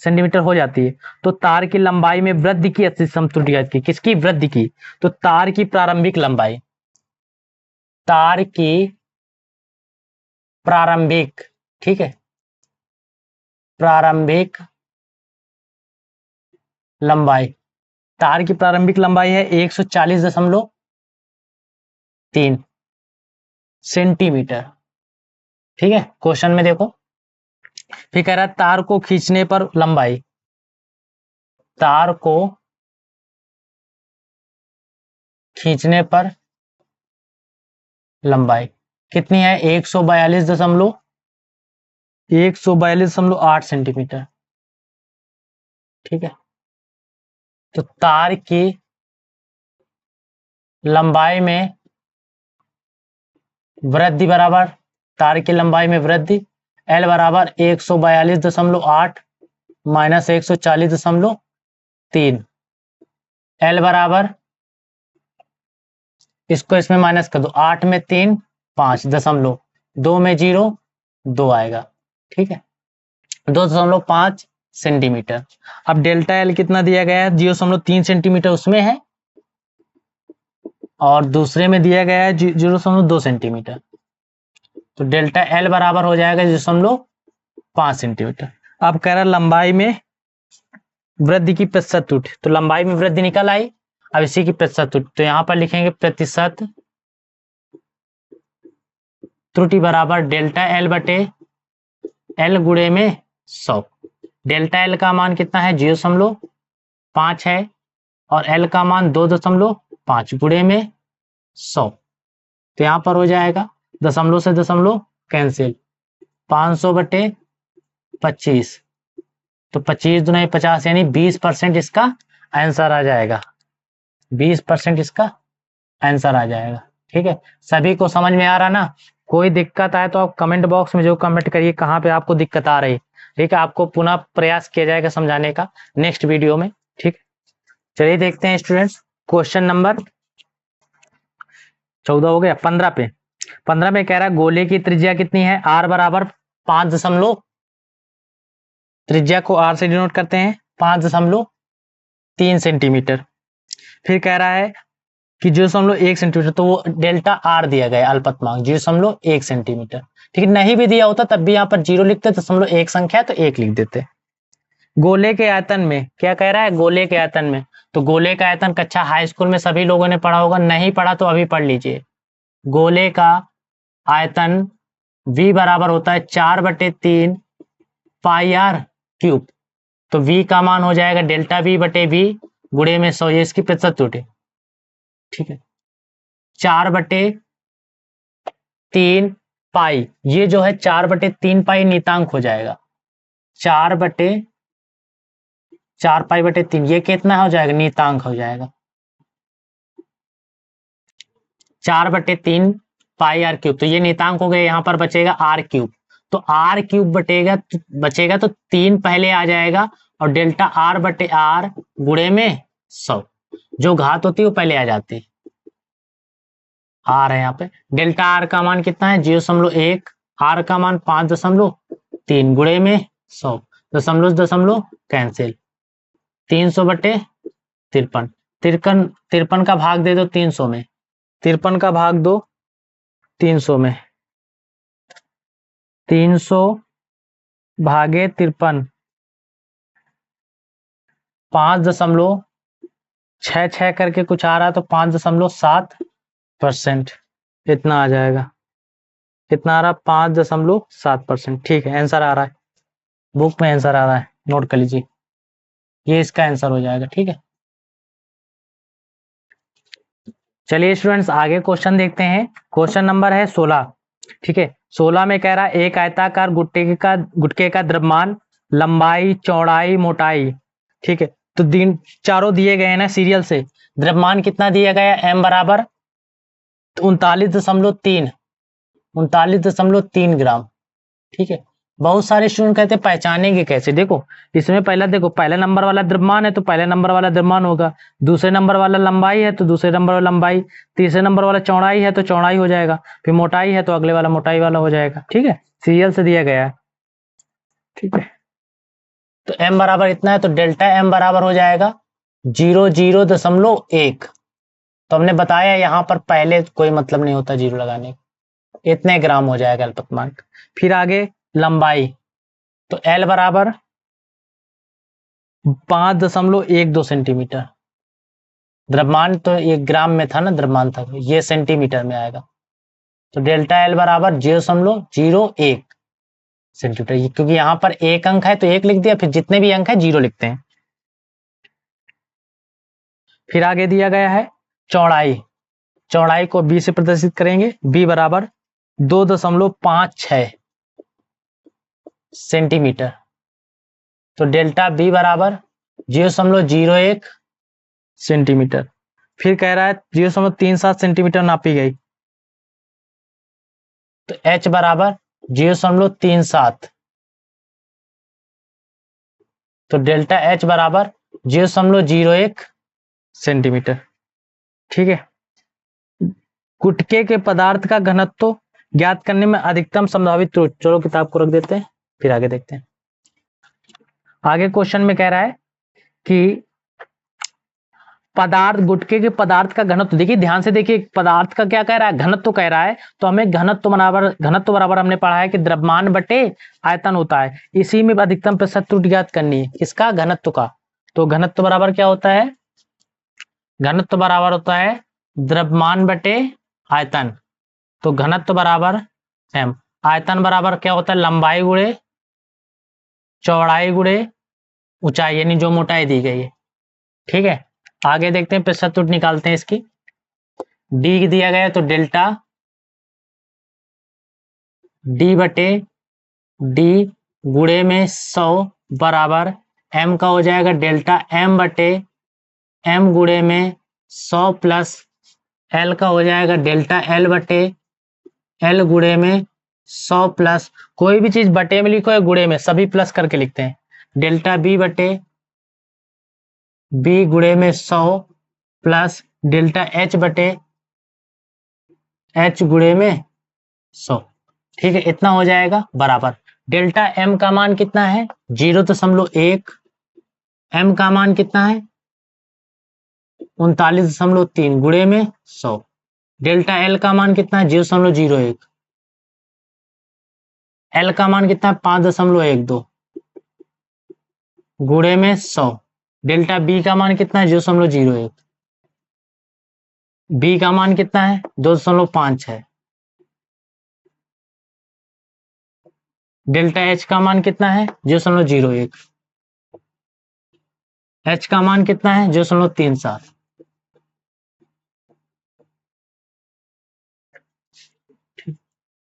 सेंटीमीटर हो जाती है। तो तार की लंबाई में वृद्धि की अस्सी त्रुटि ज्ञात की। किसकी वृद्धि की, तो तार की प्रारंभिक लंबाई, तार की प्रारंभिक, ठीक है, प्रारंभिक लंबाई, तार की प्रारंभिक लंबाई है 140.3 सेंटीमीटर। ठीक है, क्वेश्चन में देखो, फिर कह रहा है तार को खींचने पर लंबाई, तार को खींचने पर लंबाई कितनी है, 142.8 सेंटीमीटर। ठीक है। तो तार की लंबाई में वृद्धि बराबर, तार की लंबाई में वृद्धि L बराबर 142.8 माइनस 140.3, L बराबर, इसको इसमें माइनस कर दो, 8 में 3 5 दशमलव, 2 में 0 2 आएगा। ठीक है, 2.5 सेंटीमीटर। अब डेल्टा एल कितना दिया गया है, 0.3 सेंटीमीटर उसमें है और दूसरे में दिया गया है 0.2 सेंटीमीटर। तो डेल्टा एल बराबर हो जाएगा 0.5 सेंटीमीटर। अब कह रहा लंबाई में वृद्धि की प्रतिशत त्रुटि, तो लंबाई में वृद्धि निकल आई। अब इसी की प्रतिशत त्रुटि, तो यहां पर लिखेंगे प्रतिशत त्रुटि बराबर डेल्टा एल बटे एल गुणे में 100। डेल्टा एल का मान कितना है, 0.5 है और एल का मान 2.5 गुणे में 100। तो यहां पर हो जाएगा दशमलव से दशमलव कैंसिल, 500 बटे 25, तो 25 दूना 50 यानी 20% इसका आंसर आ जाएगा। 20% इसका आंसर आ जाएगा। ठीक है, सभी को समझ में आ रहा ना? कोई दिक्कत आए तो आप कमेंट बॉक्स में जो कमेंट करिए कहाँ पे आपको दिक्कत आ रही। ठीक है, आपको पुनः प्रयास किया जाएगा समझाने का नेक्स्ट वीडियो में। ठीक, चलिए देखते हैं स्टूडेंट्स क्वेश्चन नंबर 14 हो गया। 15 पे, 15 में कह रहा है गोले की त्रिज्या कितनी है, r बराबर 5, त्रिज्या को r से डिनोट करते हैं 5.3 सेंटीमीटर। फिर कह रहा है कि 0.1 सेंटीमीटर, तो वो डेल्टा आर दिया गया अल्पतमांक 0.1 सेंटीमीटर। ठीक है, नहीं भी दिया होता तब भी यहाँ पर 0 लिखते, 0.1 संख्या तो 1 लिख देते। गोले के आयतन में क्या कह रहा है, गोले के आयतन में, तो गोले का आयतन कक्षा हाई स्कूल में सभी लोगों ने पढ़ा होगा, नहीं पढ़ा तो अभी पढ़ लीजिए। गोले का आयतन V बराबर होता है 4/3 पाई आर क्यूब। तो V का मान हो जाएगा डेल्टा V बटे V गुणे में 100, ये इसकी प्रतिशत त्रुटि। ठीक है, 4/3 पाई, ये जो है 4/3 पाई नीतांक हो जाएगा। 4 पाई बटे 3, ये कितना हो जाएगा, नीतांक हो जाएगा। 4/3 पाई आर क्यूब, तो ये नीतांक हो गए, यहां पर बचेगा आर क्यूब। तो आर क्यूब बचेगा तो 3 पहले आ जाएगा और डेल्टा आर बटे आर गुणे में 100, जो घात होती है वो पहले आ जाती है। आर है यहाँ पे, डेल्टा आर का मान कितना है 0.1, आर का मान 5.3 गुणे में 100, दशमलव कैंसिल, 300 बटे 53, 53 का भाग दे दो 300 में, 53 का भाग दो 300 में, 300 भागे 53, 5.66 करके कुछ आ रहा, तो 5.7% इतना आ जाएगा। कितना आ रहा, 5.7%। ठीक है, आंसर आ रहा है, बुक में आंसर आ रहा है, नोट कर लीजिए, ये इसका आंसर हो जाएगा। ठीक है, चलिए स्टूडेंट्स आगे क्वेश्चन देखते हैं। क्वेश्चन नंबर है 16। ठीक है, 16 में कह रहा है एक आयताकार गुटके का द्रव्यमान, लंबाई, चौड़ाई, मोटाई। ठीक है, तो चारों दिए गए हैं ना सीरियल से। द्रव्यमान कितना दिया गया, m बराबर 39.3 ग्राम। ठीक है, बहुत सारे स्टूडेंट कहते हैं पहचानेंगे कैसे। देखो इसमें पहला नंबर वाला द्रव्यमान है तो पहले नंबर वाला द्रव्यमान होगा, दूसरे नंबर वाला लंबाई है तो दूसरे नंबर वाला लंबाई, तीसरे नंबर वाला चौड़ाई है तो चौड़ाई हो जाएगा, फिर मोटाई है तो अगले वाला मोटाई वाला हो जाएगा। ठीक है, सीरियल से दिया गया है। ठीक है, तो m बराबर इतना है, तो डेल्टा m बराबर हो जाएगा 0.1। तो हमने बताया यहाँ पर पहले कोई मतलब नहीं होता जीरो लगाने, इतने ग्राम हो जाएगा अल्पतमांक। फिर आगे लंबाई, तो L बराबर 5.12 सेंटीमीटर। द्रव्यमान तो ये ग्राम में था ना, द्रव्यमान था, ये सेंटीमीटर में आएगा। तो डेल्टा L बराबर 0.01 सेंटीमीटर, क्योंकि यहाँ पर एक अंक है तो 1 लिख दिया, फिर जितने भी अंक है 0 लिखते हैं। फिर आगे दिया गया है चौड़ाई को B से प्रदर्शित करेंगे, B बराबर 2.56 सेंटीमीटर। तो डेल्टा B बराबर 0.01 सेंटीमीटर। फिर कह रहा है 0.37 सेंटीमीटर नापी गई, तो h बराबर 0.37, तो डेल्टा h बराबर 0.01 सेंटीमीटर। ठीक है। गुटके के पदार्थ का घनत्व ज्ञात करने में अधिकतम संभावित त्रुटि। चलो किताब को रख देते हैं, फिर आगे देखते हैं। आगे क्वेश्चन में कह रहा है कि पदार्थ, गुटके के पदार्थ का घनत्व, देखिए ध्यान से देखिए, पदार्थ का क्या कह रहा है, घनत्व कह रहा है, तो हमें घनत्व बराबर हमने पढ़ा है कि द्रव्यमान बटे आयतन होता है। इसी में अधिकतम प्रतिशत त्रुटि ज्ञात करनी है, किसका, घनत्व का। तो घनत्व बराबर क्या होता है, घनत्व बराबर होता है द्रव्यमान बटे आयतन, तो घनत्व बराबर m, आयतन बराबर क्या होता है, लंबाई गुणे चौड़ाई गुणे ऊंचाई, यानी जो मोटाई दी गई है। ठीक है, आगे देखते हैं, प्रतिशत त्रुटि निकालते हैं इसकी। डी दिया गया है, तो डेल्टा डी बटे डी गुणे में 100 बराबर m का हो जाएगा डेल्टा m बटे m गुणे में 100 प्लस l का हो जाएगा डेल्टा l बटे l गुणे में 100 प्लस, कोई भी चीज बटे में लिखो या गुणे में, सभी प्लस करके लिखते हैं, डेल्टा b बटे b गुणे में 100 प्लस डेल्टा h बटे h गुणे में 100। ठीक है, इतना हो जाएगा बराबर डेल्टा m का मान कितना है 0.1, m का मान कितना है 39.3 गुणे में 100, डेल्टा l का मान कितना है 0.01, l का मान कितना है 5.12 गुणे में 100, डेल्टा b का मान कितना है 0.01, b का मान कितना है 2.5 है, डेल्टा h का मान कितना है 0.01, h का मान कितना है 0.37।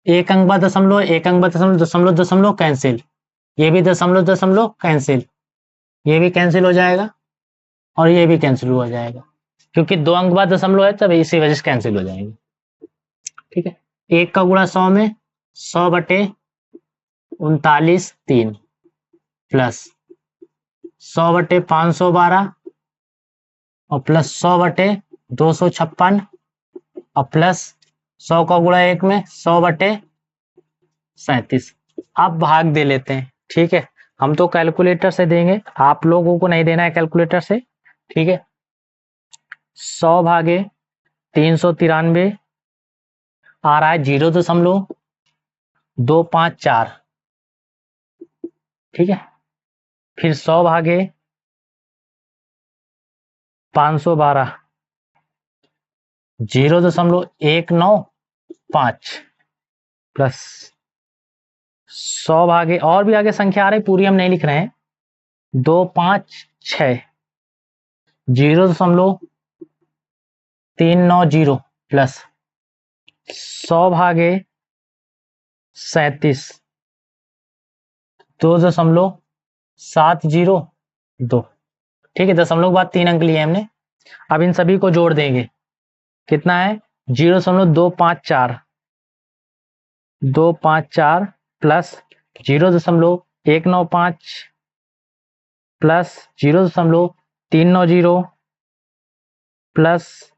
एक अंक बाद दशमलव, एक अंक बाद दशमलव, दशमलव दशमलव कैंसिल, ये भी दशमलव दशमलव कैंसिल, ये भी कैंसिल हो जाएगा और ये भी कैंसिल हो जाएगा, क्योंकि 2 अंक बाद दशमलव है, तब इसी वजह से कैंसिल हो जाएंगे। ठीक है, 1 का गुणा 100 में 100 बटे 39.3 प्लस 100 बटे 512 और प्लस 100 बटे 256 और प्लस 100 का गुणा 1 में 100 बटे 37। अब भाग दे लेते हैं। ठीक है, हम तो कैलकुलेटर से देंगे, आप लोगों को नहीं देना है कैलकुलेटर से। ठीक है, 100 भागे 393 आ रहा है 0.254। ठीक है, फिर 100 भागे 512 0.195 प्लस 100 भागे, और भी आगे संख्या आ रही, पूरी हम नहीं लिख रहे हैं, 256 0.390 प्लस 100 भागे 37 2.702। ठीक है, दशमलव के बाद 3 अंक लिए हमने। अब इन सभी को जोड़ देंगे, कितना है 0.254 प्लस 0.195 प्लस 0.390 प्लस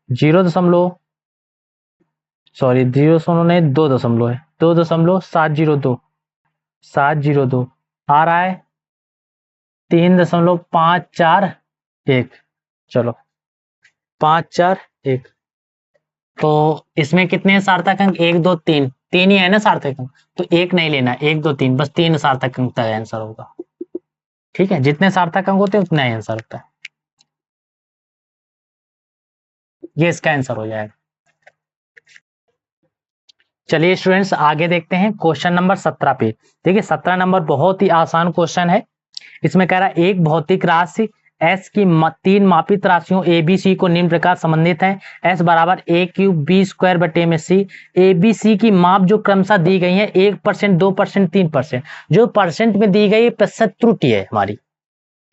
0 नहीं 2 दशमलव है 2.702 आ रहा है 3.541। चलो 541, तो इसमें कितने सार्थक अंक 1 2 3, 3 ही है ना सार्थक अंक, तो 1 नहीं लेना, 1 2 3 बस 3 सार्थक अंक का आंसर होगा। ठीक है, जितने सार्थक अंक होते हैं उतना ही आंसर होता है, ये इसका आंसर हो जाएगा। चलिए स्टूडेंट्स आगे देखते हैं क्वेश्चन नंबर 17 पे। देखिए 17 नंबर बहुत ही आसान क्वेश्चन है। इसमें कह रहा है एक भौतिक राशि S की 3 मापित राशियों ए बी सी को निम्न प्रकार संबंधित है। S बराबर a क्यूब b स्क्वायर बटे में c। ए बी सी की माप जो क्रमशः दी गई है 1%, 2%, 3%, जो परसेंट में दी गई प्रतिशत त्रुटि है हमारी।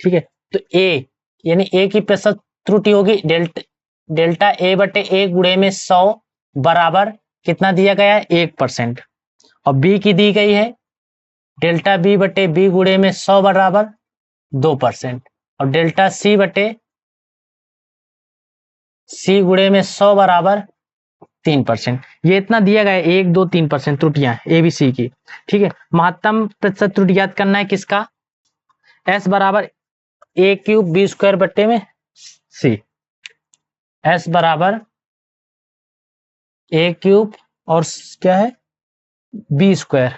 ठीक है, तो ए यानी ए की प्रतिशत त्रुटि होगी डेल्टा ए बटे ए गुणे में 100 बराबर कितना दिया गया है 1%। और बी की दी गई है डेल्टा बी बटे बी गुणे में 100 बराबर 2%। और डेल्टा सी बटे सी गुणे में 100 बराबर 3%। ये इतना दिया गया है 1, 2, 3% त्रुटियां ए बी सी की। ठीक है, महत्तम प्रतिशत त्रुटि ज्ञात करना है किसका, एस बराबर ए क्यूब बी स्क्वायर बटे में सी। एस बराबर ए क्यूब और क्या है बी स्क्वायर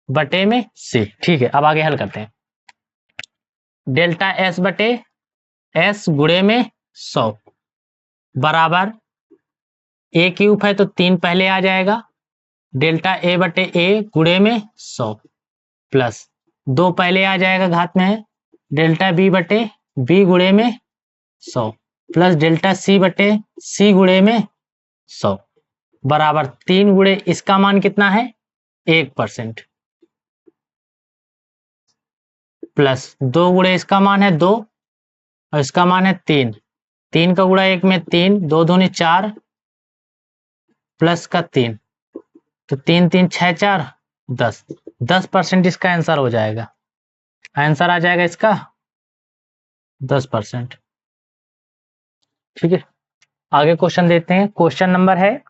बटे में सी। ठीक है, अब आगे हल करते हैं। डेल्टा एस बटे एस गुणे में 100 बराबर ए क्यूब है तो 3 पहले आ जाएगा, डेल्टा ए बटे ए गुणे में 100 प्लस 2 पहले आ जाएगा घात में है, डेल्टा बी बटे बी गुणे में 100 प्लस डेल्टा सी बटे सी गुणे में 100 बराबर 3 गुणे इसका मान कितना है 1% प्लस 2 गुणे इसका मान है 2 और इसका मान है 3। 3 का गुणा 1 में 3, 2 दूनी 4 प्लस का 3 तो 3 3 6 4 10। 10% इसका आंसर हो जाएगा। आंसर आ जाएगा इसका 10%। ठीक है, आगे क्वेश्चन देते हैं। क्वेश्चन नंबर है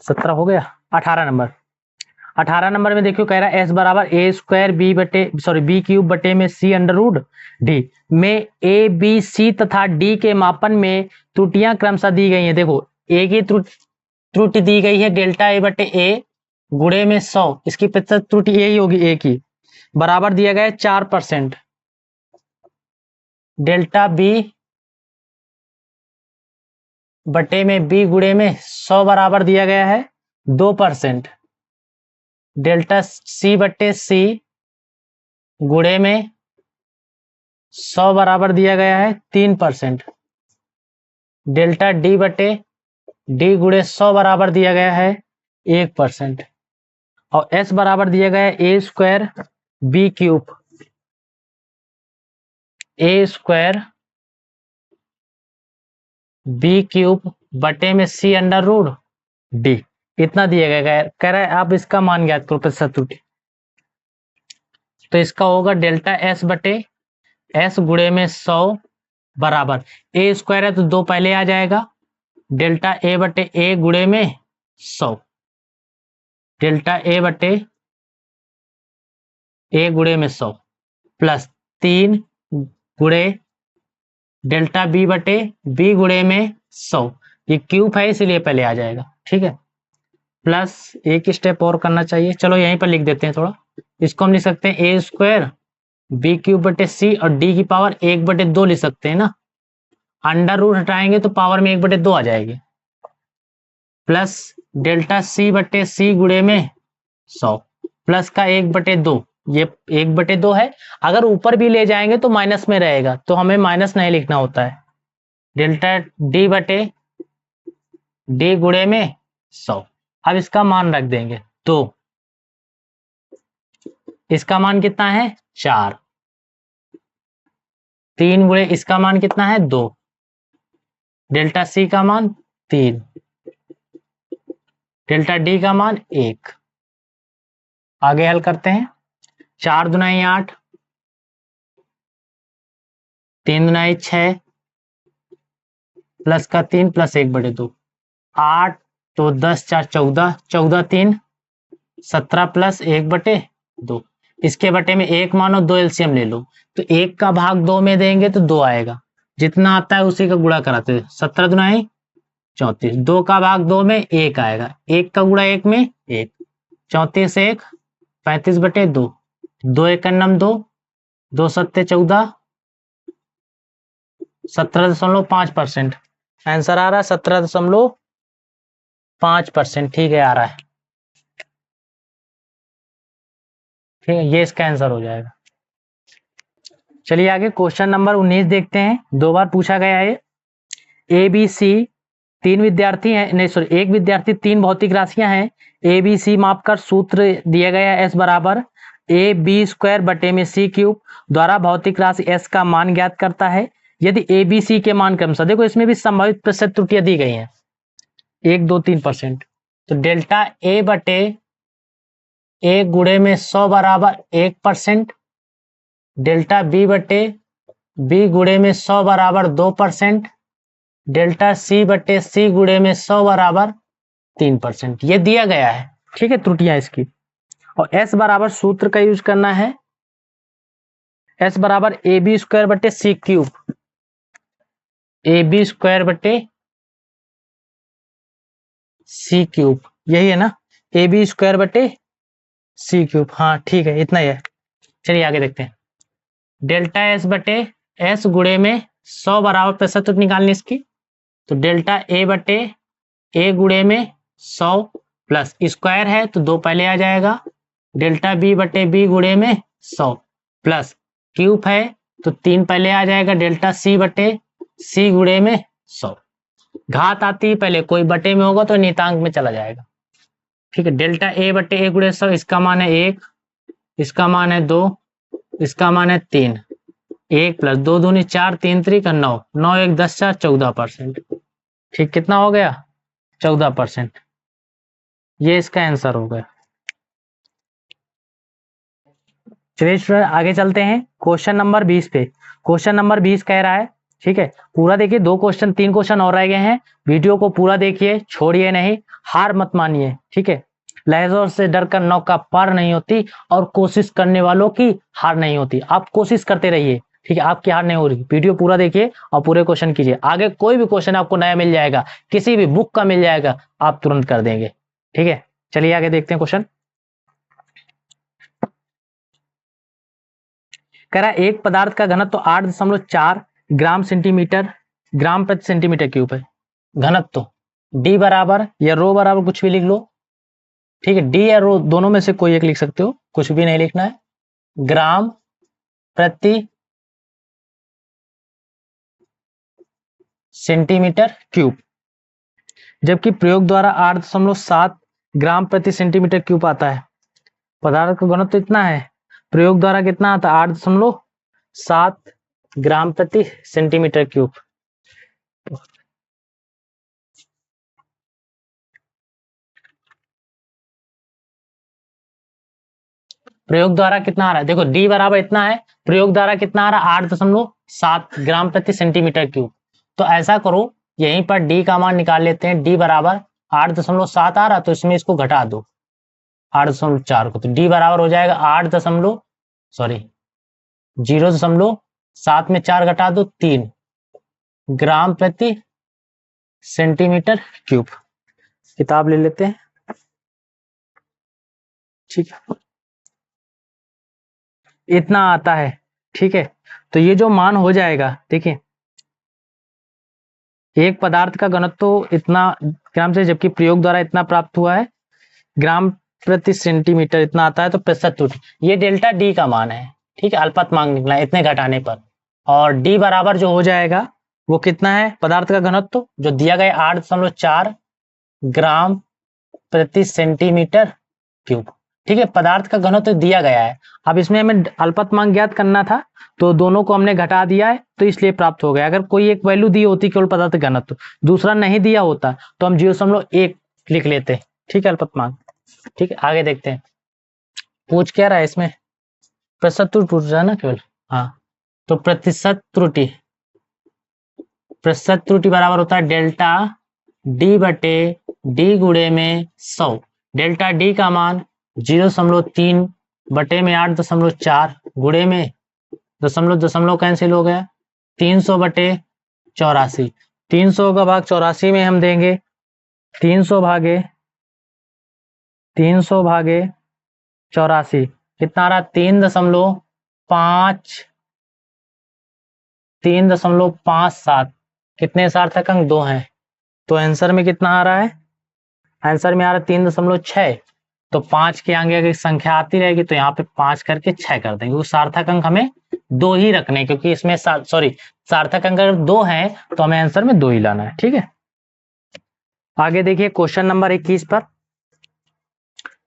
17 हो गया, 18 नंबर। 18 नंबर में देखियो कह रहा है एस बराबर ए स्क्वायर बी क्यूब बटे में सी अंडर रूट डी में ए बी सी तथा डी के मापन में त्रुटियां क्रमशः दी गई हैं। देखो ए की त्रुटि दी गई है डेल्टा ए बटे ए गुणे में 100, इसकी प्रतिशत त्रुटि यही होगी ए की, बराबर दिया गया है 4%। डेल्टा बी बटे में बी गुणे में 100 बराबर दिया गया है 2%। डेल्टा सी बटे सी गुणे में 100 बराबर दिया गया है 3%। डेल्टा डी बटे डी गुणे 100 बराबर दिया गया है 1%। और एस बराबर दिया गया है a square b cube b cube बटे में सी अंडर रूट डी इतना दिया गया है। कह रहा है आप इसका मान ज्ञात करो प्रतिशत त्रुटि, तो इसका होगा डेल्टा एस बटे एस गुणे में 100 बराबर ए स्क्वायर है तो 2 पहले आ जाएगा, डेल्टा ए बटे ए गुणे में 100 डेल्टा ए बटे ए गुणे में 100 प्लस 3 गुणे डेल्टा बी बटे बी गुणे में 100, ये क्यूब है इसलिए पहले आ जाएगा। ठीक है, प्लस एक स्टेप और करना चाहिए, चलो यहीं पर लिख देते हैं थोड़ा। इसको हम लिख सकते हैं ए स्क्वायर बी क्यूब बटे सी और डी की पावर 1/2 लिख सकते हैं ना, अंडर रूट हटाएंगे तो पावर में 1/2 आ जाएगी, प्लस डेल्टा सी बटे सी गुणे में 100 प्लस का 1/2, ये 1/2 है। अगर ऊपर भी ले जाएंगे तो माइनस में रहेगा, तो हमें माइनस नहीं लिखना होता है। डेल्टा डी बटे डी गुणे में 100, अब इसका मान रख देंगे 2, इसका मान कितना है 4, 3 गुणे इसका मान कितना है 2, डेल्टा सी का मान 3, डेल्टा डी का मान 1। आगे हल करते हैं। 4 दुनाई 8, 3 दुनाई 6 प्लस का 3 प्लस 1/2, 8 तो 10 4 14, 14 3 17 प्लस 1/2, इसके बटे में 1 मानो 2 एलसीएम ले लो, तो 1 का भाग 2 में देंगे तो 2 आएगा, जितना आता है उसी का गुणा कराते हैं। 17 दुनाई 34, 2 का भाग 2 में 1 आएगा, 1 का गुणा 1 में 1, 34 1 35/2, 2 1 2, 2 7 14, 17.5%। आंसर आ रहा है 17.5%। ठीक है, आ रहा है, ठीक है, ये इसका आंसर हो जाएगा। चलिए आगे क्वेश्चन नंबर 19 देखते हैं। 2 बार पूछा गया है। ए बी सी 3 विद्यार्थी हैं, नहीं सॉरी 1 विद्यार्थी 3 भौतिक राशियां हैं ए बी सी मापकर सूत्र दिया गया है एस बराबर ए बी स्क्वायर बटे में सी क्यूब द्वारा भौतिक राशि एस का मान ज्ञात करता है यदि ए बी सी के मान के अनुसार। देखो इसमें भी संभावित प्रतिशत त्रुटियां दी गई हैं 1, 2, 3%। तो डेल्टा ए बटे ए गुणे में 100 बराबर 1%, डेल्टा बी बटे बी गुणे में 100 बराबर 2%, डेल्टा सी बटे सी गुणे में 100 बराबर 3%। ये दिया गया है, ठीक है, त्रुटियां इसकी। और एस बराबर सूत्र का यूज करना है, एस बराबर ए बी स्क्वायर बटे सी क्यूब, ए बी स्क्वायर बटे सी क्यूब, यही है ना, ए बी स्क्वायर बटे सी क्यूब। हाँ ठीक है, इतना ही है। चलिए आगे देखते हैं। डेल्टा एस बटे एस गुणे में 100 बराबर प्रतिशत निकालनी इसकी। तो डेल्टा ए बटे ए गुणे में 100 प्लस स्क्वायर है तो 2 पहले आ जाएगा, डेल्टा बी बटे बी गुणे में 100 प्लस क्यूब है तो 3 पहले आ जाएगा, डेल्टा सी बटे सी गुणे में 100। घात आती है पहले, कोई बटे में होगा तो नियतांक में चला जाएगा, ठीक है। डेल्टा ए बटे ए गुणे 100, इसका मान है 1, इसका मान है 2, इसका मान है 3, 1 प्लस 2 दूनी 4, 3 त्रिक 9, 9 1 10 4 14%। ठीक, कितना हो गया? 14%। ये इसका आंसर हो गया। चलिए स्टूडेंट आगे चलते हैं क्वेश्चन नंबर 20 पे। क्वेश्चन नंबर 20 कह रहा है, ठीक है, पूरा देखिए, 2 क्वेश्चन 3 क्वेश्चन और रह गए हैं। वीडियो को पूरा देखिए, छोड़िए नहीं, हार मत मानिए, ठीक है। लहजों से डरकर नौका पार नहीं होती और कोशिश करने वालों की हार नहीं होती। आप कोशिश करते रहिए, ठीक है, आपकी हार नहीं हो रही। वीडियो पूरा देखिए और पूरे क्वेश्चन कीजिए। आगे कोई भी क्वेश्चन आपको नया मिल जाएगा, किसी भी बुक का मिल जाएगा, आप तुरंत कर देंगे, ठीक है। चलिए आगे देखते हैं क्वेश्चन। कह रहा है एक पदार्थ का घनत्व तो 8.4 ग्राम प्रति सेंटीमीटर क्यूब है। घनत्व तो डी बराबर या रो बराबर कुछ भी लिख लो, ठीक है। डी या रो दोनों में से कोई एक लिख सकते हो, कुछ भी नहीं लिखना है। ग्राम प्रति सेंटीमीटर क्यूब, जबकि प्रयोग द्वारा 8.7 ग्राम प्रति सेंटीमीटर क्यूब आता है। पदार्थ का घनत्व तो इतना है, प्रयोग द्वारा कितना आता है? 8.7 ग्राम प्रति सेंटीमीटर क्यूब। प्रयोग द्वारा कितना आ रहा है? देखो डी बराबर इतना है, प्रयोग द्वारा कितना आ रहा है? 8.7 ग्राम प्रति सेंटीमीटर क्यूब। तो ऐसा करो, यहीं पर डी का मान निकाल लेते हैं। डी बराबर 8.7 आ रहा, तो इसमें इसको घटा दो 8.4 को, तो डी बराबर हो जाएगा 0.7 में 4 घटा दो 3 ग्राम प्रति सेंटीमीटर क्यूब। किताब ले लेते हैं, ठीक है, इतना आता है, ठीक है। तो ये जो मान हो जाएगा, देखिए, एक पदार्थ का घनत्व तो इतना ग्राम से, जबकि प्रयोग द्वारा इतना प्राप्त हुआ है, ग्राम प्रति सेंटीमीटर इतना आता है, तो प्रतिशत त्रुटि, ये डेल्टा डी का मान है, ठीक है। अल्पतमांक निकला इतने घटाने पर, और डी बराबर जो हो जाएगा वो कितना है? पदार्थ का घनत्व जो दिया गया 8.4 ग्राम प्रति सेंटीमीटर क्यूब, ठीक है। पदार्थ का घनत्व तो दिया गया है, अब इसमें हमें अल्पतमांक ज्ञात करना था, तो दोनों को हमने घटा दिया है, तो इसलिए प्राप्त हो गया। अगर कोई एक वैल्यू दी होती केवल पदार्थ का घनत्व, दूसरा नहीं दिया होता, तो हम 0.1 लिख लेते, ठीक है, अल्पतमांक। ठीक है, आगे देखते हैं पूछ क्या रहा है इसमें। प्रतिशत त्रुटि पूछ रहा है ना केवल, हाँ। तो प्रतिशत त्रुटि बराबर होता है डेल्टा डी बटे डी गुणे में 100। डेल्टा डी का मान 0.3 बटे में 8.4 गुणे में दशमलव कैंसिल हो गया, 300 बटे 84। 300 का भाग 84 में हम देंगे, 300 भागे 84 कितना आ रहा? 3.57। कितने सार्थक अंक? 2 हैं, तो आंसर में कितना आ रहा है? आंसर में आ रहा है 3.6। तो 5 के आगे अगर संख्या आती रहेगी तो यहाँ पे 5 करके 6 कर देंगे। वो सार्थक अंक हमें 2 ही रखने, क्योंकि इसमें सार्थक अंक अगर 2 है तो हमें आंसर में 2 ही लाना है, ठीक है। आगे देखिए क्वेश्चन नंबर 21 पर।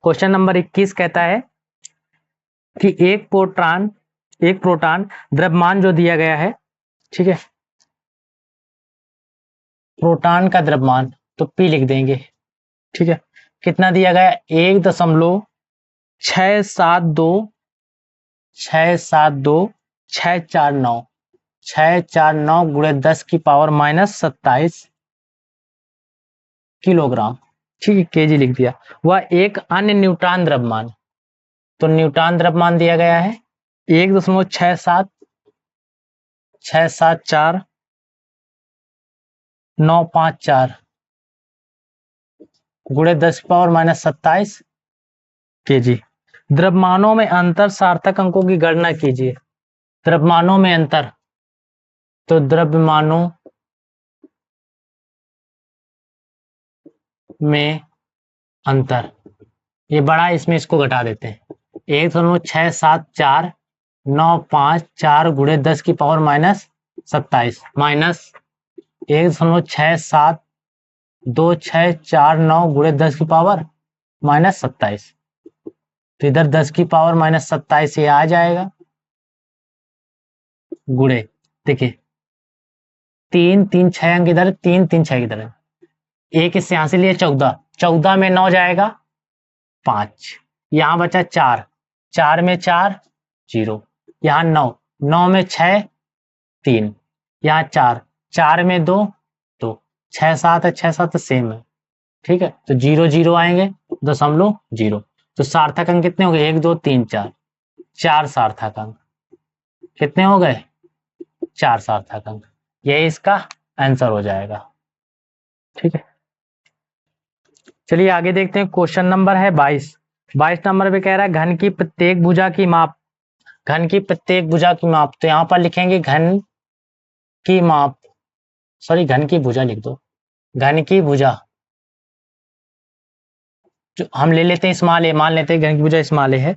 क्वेश्चन नंबर 21 कहता है कि एक प्रोटॉन द्रव्यमान जो दिया गया है, ठीक है, प्रोटॉन का द्रव्यमान तो P लिख देंगे, ठीक है, कितना दिया गया 1.672 गुणे 10 की पावर -27 किलोग्राम, ठीक है, केजी लिख दिया। वह एक अन्य न्यूट्रॉन द्रव्यमान, तो न्यूट्रॉन द्रव्यमान दिया गया है 1.6764954 गुणे 10 की पावर -27 केजी। द्रव्यमानों में अंतर सार्थक अंकों की गणना कीजिए। द्रव्यमानों में अंतर, तो द्रव्यमानों में अंतर, ये बड़ा, इसमें इसको घटा देते हैं। 1.67494 गुणे 10 की पावर -27 माइनस 1.67249 गुणे 10 की पावर -27, तो इधर 10 की पावर -27 ये आ जाएगा, गुणे, देखिए 3 3 6 अंक इधर, 3 3 6 इधर है, एक इससे यहां से लिए 14 में 9 जाएगा 5, यहां बचा 4 में 4 0, यहाँ 9 में 6 3, यहाँ 4 में 2 2, 6 7 है, 6 7 सेम है, ठीक है, तो 0 0 आएंगे, 0.0, तो सार्थक अंक कितने हो गए 1 2 3 4, 4 सार्थक अंक कितने हो गए 4 सार्थक अंक, यही इसका आंसर हो जाएगा, ठीक है। चलिए आगे देखते हैं, क्वेश्चन नंबर है 22 नंबर पे कह रहा है घन की प्रत्येक भुजा की माप, तो यहां पर लिखेंगे घन की भुजा लिख दो, घन की भुजा जो हम ले लेते हैं स्मॉल ए, मान लेते हैं घन की भुजा स्मॉल ए है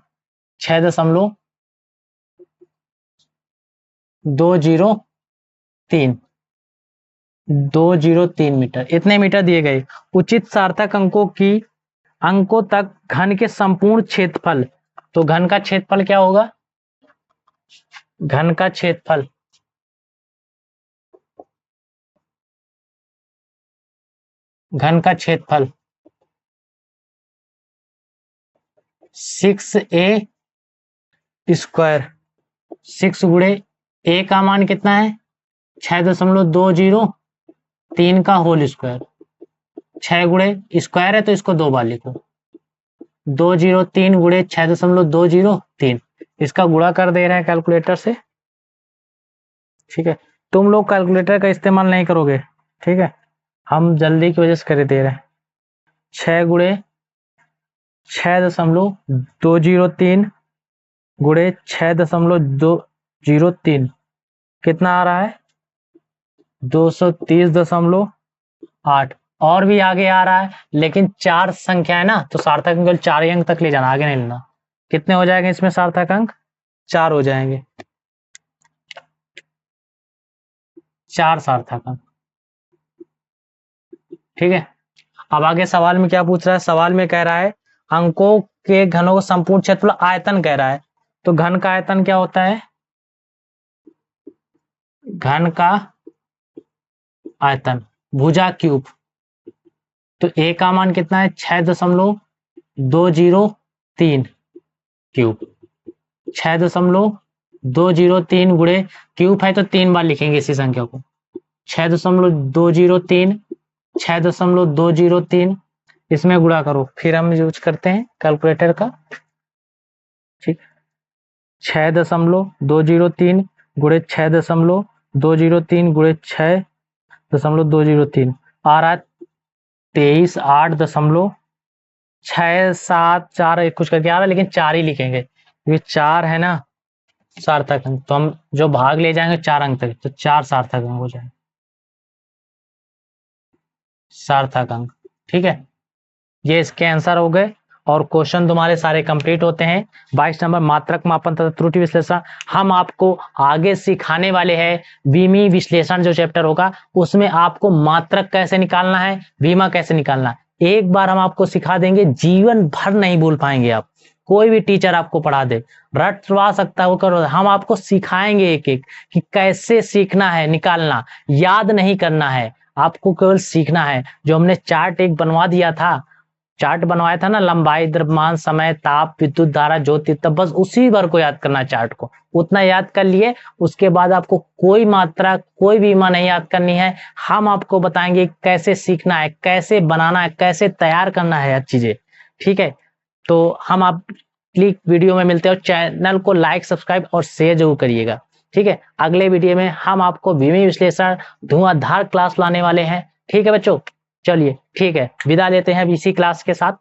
6.203 मीटर, इतने मीटर दिए गए। उचित सार्थक अंकों तक घन के संपूर्ण क्षेत्रफल, तो घन का क्षेत्रफल क्या होगा, घन का क्षेत्रफल 6a स्क्वायर, 6 गुणे ए का मान कितना है 6.203 का होल स्क्वायर, 6 गुणे स्क्वायर है तो इसको 2 बार लिखो, 203 गुणे 6.203, इसका गुणा कर दे रहे हैं कैलकुलेटर से, ठीक है, तुम लोग कैलकुलेटर का इस्तेमाल नहीं करोगे, ठीक है, हम जल्दी की वजह से कर दे रहे हैं। 6 गुणे 6.203 गुणे 6.203 कितना आ रहा है 230.8, और भी आगे आ रहा है, लेकिन 4 संख्या है ना, तो सार्थक अंक 4 अंक तक ले जाना, आगे नहीं लेना। कितने हो जाएंगे इसमें सार्थक अंक 4 हो जाएंगे, 4 सार्थक अंक, ठीक है। अब आगे सवाल में क्या पूछ रहा है, सवाल में कह रहा है अंकों के घनों का संपूर्ण क्षेत्रफल आयतन कह रहा है, तो घन का आयतन क्या होता है, घन का आयतन भुजा क्यूब, तो ए का मान कितना है 6.203 क्यूब, 6.203 गुणे क्यूब है तो 3 बार लिखेंगे इसी संख्या को, 6.203 इसमें गुणा करो, फिर हम यूज करते हैं कैलकुलेटर का, ठीक, 6.203 गुणे 6.203 गुणे 6.203 आ रहा है 23.8.674 कुछ करके आ रहा है, लेकिन 4 ही लिखेंगे, ये 4 है ना सार्थक अंक, तो हम जो भाग ले जाएंगे 4 अंक तक, तो 4 सार्थक अंक हो जाएंगे, सार्थक अंक, ठीक है। ये इसके आंसर हो गए और क्वेश्चन तुम्हारे सारे कंप्लीट होते हैं। 22 नंबर मात्रक मापन तथा त्रुटि विश्लेषण हम आपको आगे सिखाने वाले हैं। बीमी विश्लेषण जो चैप्टर होगा उसमें आपको मात्रक कैसे निकालना है, बीमा कैसे निकालना है, एक बार हम आपको सिखा देंगे, जीवन भर नहीं भूल पाएंगे आप। कोई भी टीचर आपको पढ़ा दे, रटवा सकता है वो करो, हम आपको सिखाएंगे एक एक कि कैसे सीखना है, निकालना, याद नहीं करना है, आपको केवल सीखना है। जो हमने चार्ट एक बनवा दिया था, चार्ट बनवाया था ना, लंबाई, द्रव्यमान, समय, ताप, विद्युत धारा, ज्योति, तब बस उसी भर को याद करना, चार्ट को उतना याद कर लिए। उसके बाद आपको कोई मात्रा, कोई भी मान नहीं याद करनी है। हम आपको बताएंगे कैसे सीखना है, कैसे बनाना है, कैसे तैयार करना है हर चीजें। ठीक है, तो हम आप वीडियो में मिलते हैं, और चैनल को लाइक, सब्सक्राइब और शेयर जरूर करिएगा। ठीक है, अगले वीडियो में हम आपको विमीय विश्लेषण धुआंधार क्लास लाने वाले हैं। ठीक है बच्चों, चलिए ठीक है, विदा लेते हैं अब इसी क्लास के साथ।